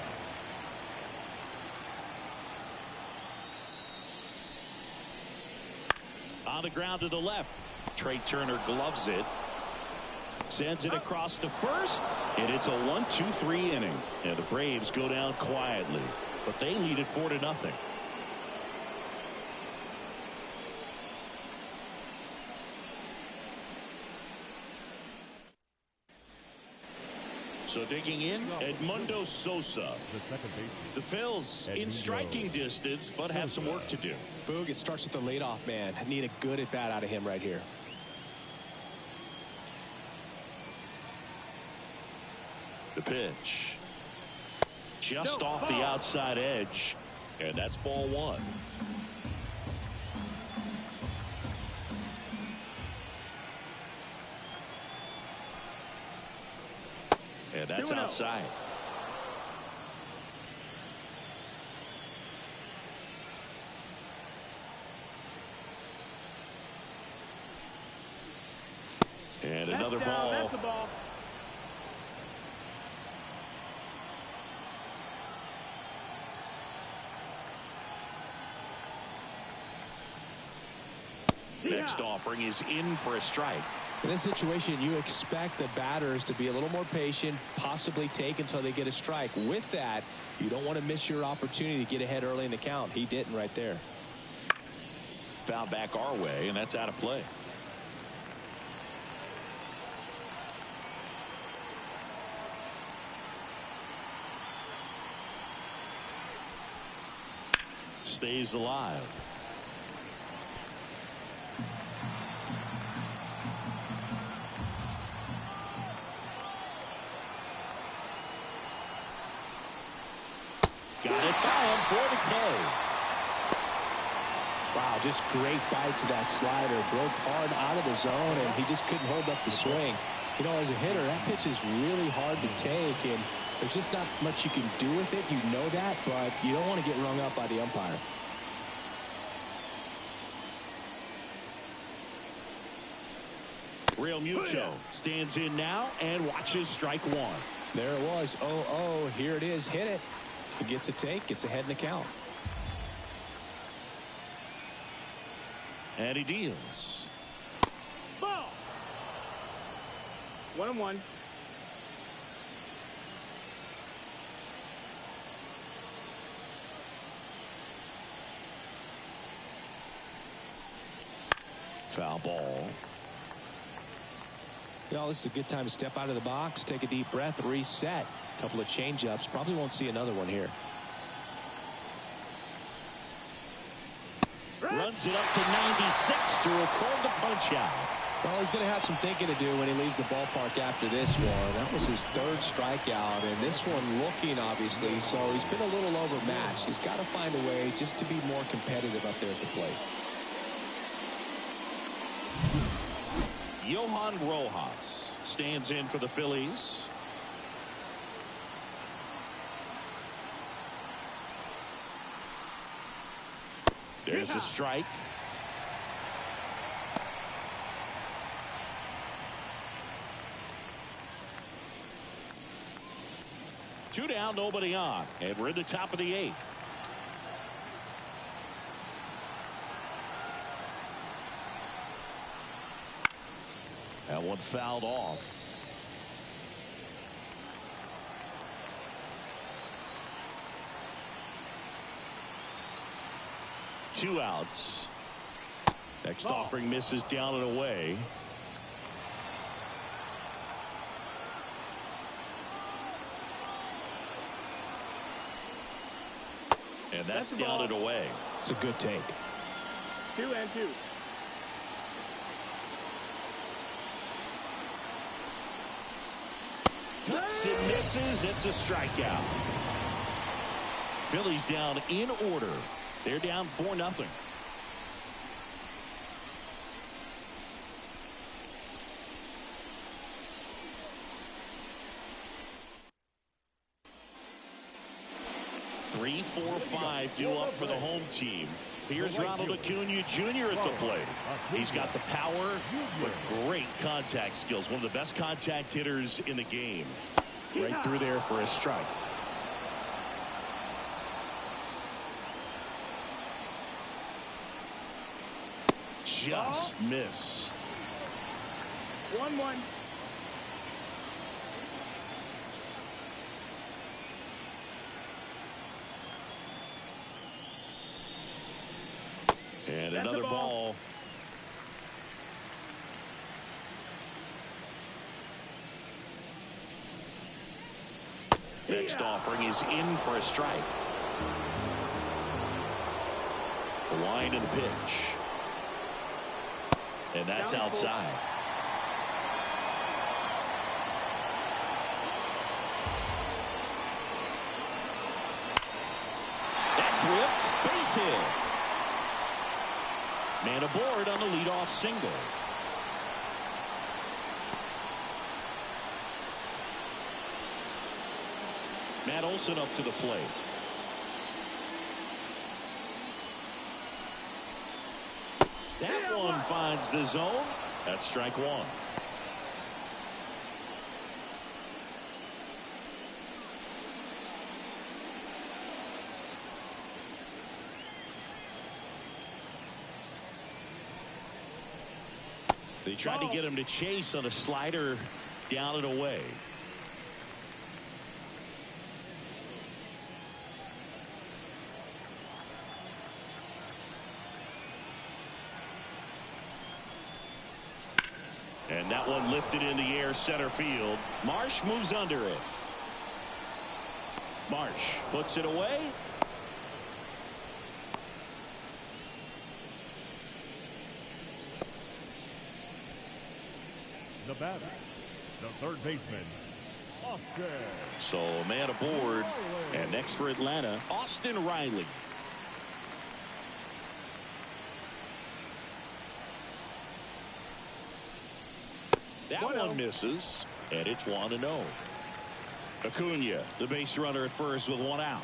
On the ground to the left. Trey Turner gloves it. Sends it across to first. And it's a 1-2-3 inning. And the Braves go down quietly. But they lead it 4-0. So digging in, Edmundo Sosa. The second baseman. The Phils in Edmundo striking distance, but have some work to do. Boog, it starts with the leadoff man. I need a good at bat out of him right here. The pitch. Just off the outside edge. And that's ball one. And that's outside. And another ball. That's a ball. Next offering is in for a strike. In this situation, you expect the batters to be a little more patient, possibly take until they get a strike. With that, you don't want to miss your opportunity to get ahead early in the count. He didn't right there. Foul back our way, and that's out of play. Stays alive. Got it down for the K. Wow, just great bite to that slider. Broke hard out of the zone, and he just couldn't hold up the swing. You know, as a hitter, that pitch is really hard to take, and there's just not much you can do with it. You know that, but you don't want to get rung up by the umpire. Real Muto stands in now and watches strike one. There it was. 0-0. Here it is. Hit it. He gets a take, gets ahead in the count. And he deals. Ball. 1-1. Foul ball. You know, this is a good time to step out of the box, take a deep breath, reset. A couple of change-ups. Probably won't see another one here. Runs it up to 96 to record the punch out. Well, he's going to have some thinking to do when he leaves the ballpark after this one. That was his third strikeout, and this one looking, obviously, so he's been a little overmatched. He's got to find a way just to be more competitive up there at the plate. Johan Rojas stands in for the Phillies. There's a strike. Two down, nobody on, and we're in the top of the eighth. That one fouled off. Two outs. Next offering misses down and away. And that's down and away. It's a good take. 2-2. Cuts and misses. It's a strikeout. Phillies down in order. They're down 4-0. Three, 4, 5 due up for the home team. Here's Ronald Acuna Jr. at the plate. He's got the power, but great contact skills. One of the best contact hitters in the game. Right through there for a strike. Just missed. 1-1. And another ball. next offering is in for a strike. The line and the pitch. And that's outside. That's whipped. Base hit. Man aboard on the leadoff single. Matt Olson up to the plate. That one finds the zone. That's strike one. They tried to get him to chase on a slider down and away. And that one lifted in the air center field. Marsh moves under it. Marsh puts it away. The batter, the third baseman, Austin. So a man aboard. And next for Atlanta, Austin Riley. That one misses, and it's 1-0. Acuna, the base runner at first with one out.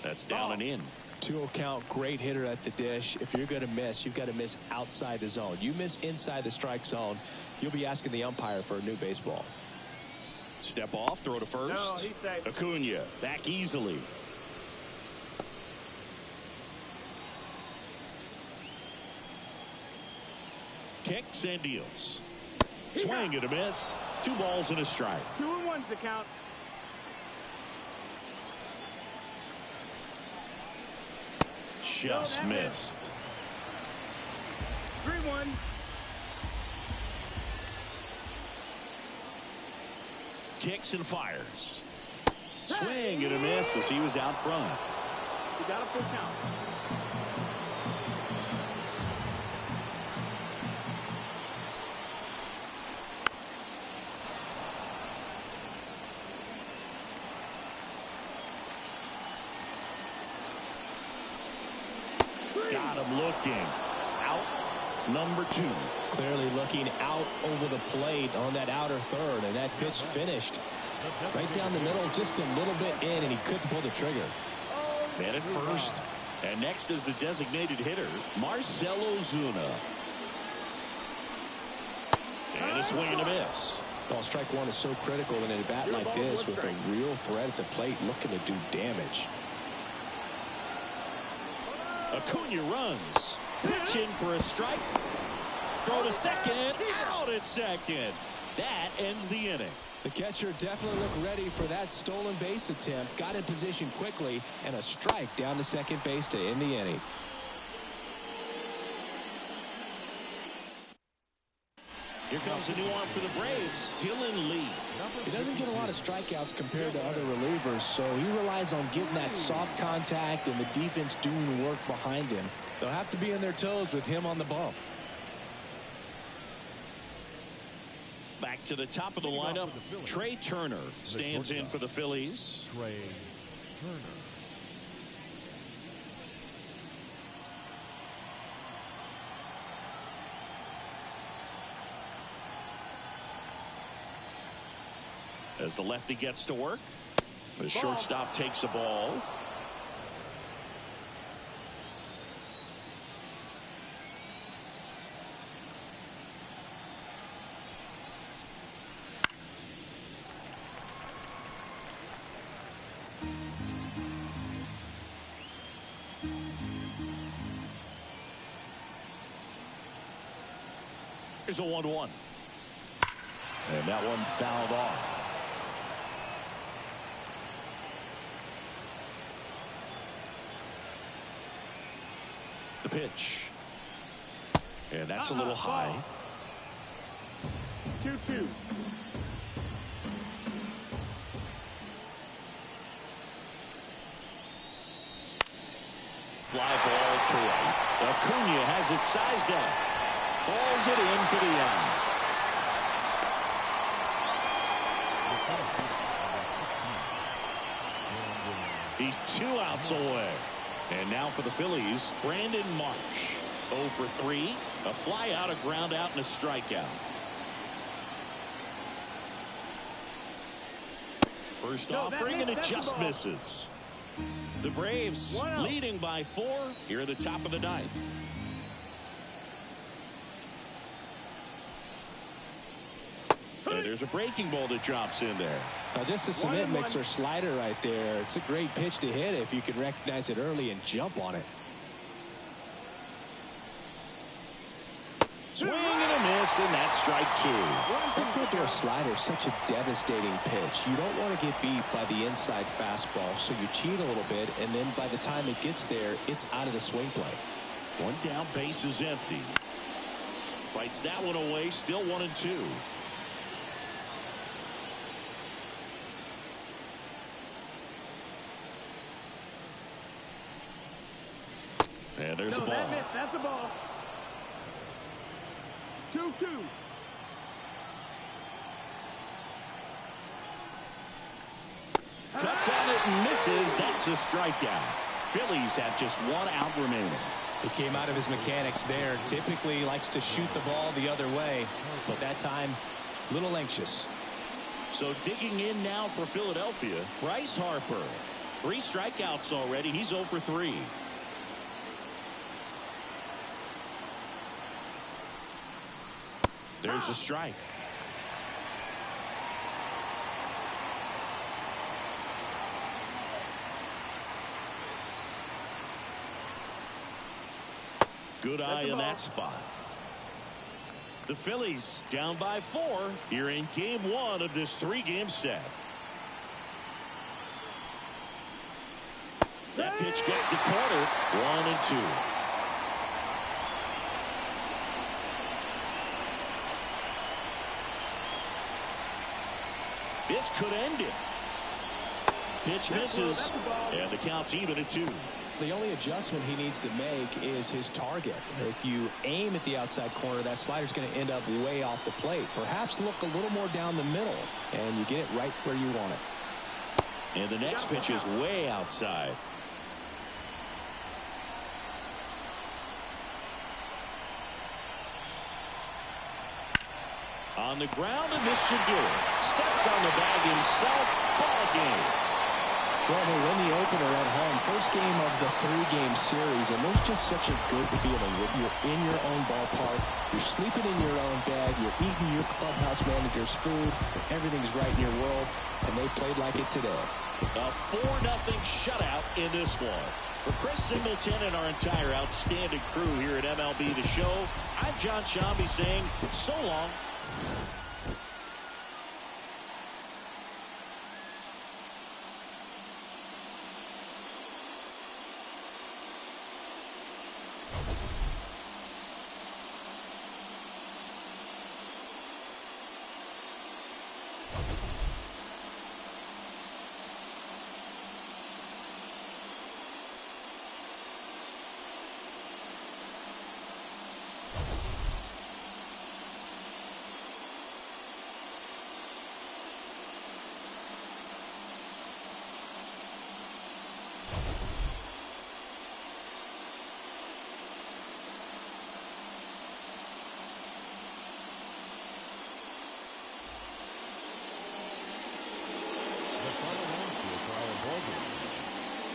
That's down and in. 2-0 count, great hitter at the dish. If you're going to miss, you've got to miss outside the zone. You miss inside the strike zone, you'll be asking the umpire for a new baseball. Step off, throw to first. No, he's safe. Acuna back easily. Kicks and deals. Swing and a miss. 2 balls and a strike. 2-1's the count. Just missed. 3-1. Kicks and fires. Swing and a miss as he was out front. You got a full count. Got him looking. Out number 2. Clearly looking out over the plate on that outer third, and that pitch finished right down the middle, just a little bit in, and he couldn't pull the trigger. Man at first. And next is the designated hitter, Marcell Ozuna. And a swing and a miss. Well, strike one is so critical in a bat like this with a real threat at the plate looking to do damage. Acuna runs. Pitch in for a strike. Throw to second. Out at second. That ends the inning. The catcher definitely looked ready for that stolen base attempt. Got in position quickly, and a strike down to second base to end the inning. Here comes a new arm for the Braves, Dylan Lee. He doesn't get a lot of strikeouts compared to other relievers, so he relies on getting that soft contact and the defense doing the work behind him. They'll have to be on their toes with him on the bump. Back to the top of the lineup, Trey Turner stands in for the Phillies. Trey Turner. As the lefty gets to work, the shortstop takes the ball. Here's a 1-1. And that one fouled off. The pitch. And that's a little high. 2-2. Fly ball to right. Acuna has it sized up. Falls it in for the out. He's 2 outs away. And now for the Phillies, Brandon Marsh. 0 for 3. A fly out, a ground out, and a strikeout. First offering, and it just misses. The Braves leading by 4 here at the top of the 9th. And there's a breaking ball that drops in there. Now just a cement mixer slider right there. It's a great pitch to hit if you can recognize it early and jump on it. Swing and a miss, and that's strike 2. That front-door slider is such a devastating pitch. You don't want to get beat by the inside fastball, so you cheat a little bit, and then by the time it gets there, it's out of the swing play. 1 down, base is empty. Fights that one away, still 1-2. And there's a ball. That's a ball. 2-2. Cuts on it and misses. That's a strikeout. Phillies have just 1 out remaining. He came out of his mechanics there. Typically likes to shoot the ball the other way, but that time, a little anxious. So digging in now for Philadelphia, Bryce Harper. 3 strikeouts already. He's 0 for 3. There's a strike. Good eye in that spot. The Phillies down by 4 here in game 1 of this 3-game set. That pitch gets the corner. 1-2. This could end it. Pitch misses, and the count's even at 2. The only adjustment he needs to make is his target. If you aim at the outside corner, that slider's going to end up way off the plate. Perhaps look a little more down the middle, and you get it right where you want it. And the next pitch is way outside. On the ground, and this should do it. Steps on the bag himself. Ball game. Well, they win the opener at home. First game of the 3-game series, and there's just such a good feeling that you're in your own ballpark, you're sleeping in your own bed, you're eating your clubhouse manager's food, everything's right in your world, and they played like it today. A 4-0 shutout in this one. For Chris Singleton and our entire outstanding crew here at MLB The Show, I'm John Shambi saying so long.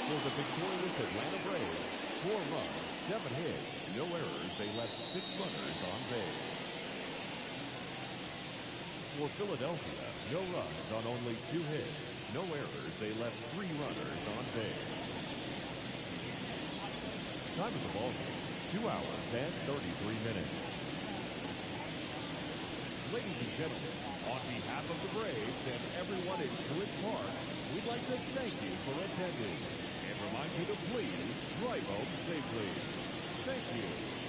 For the victorious Atlanta Braves, 4 runs, 7 hits, no errors. They left 6 runners on base. For Philadelphia, no runs on only 2 hits, no errors. They left 3 runners on base. Time of the ball game, 2 hours and 33 minutes. Ladies and gentlemen, on behalf of the Braves and everyone in Truist Park, we'd like to thank you for attending and remind you to please drive home safely. Thank you.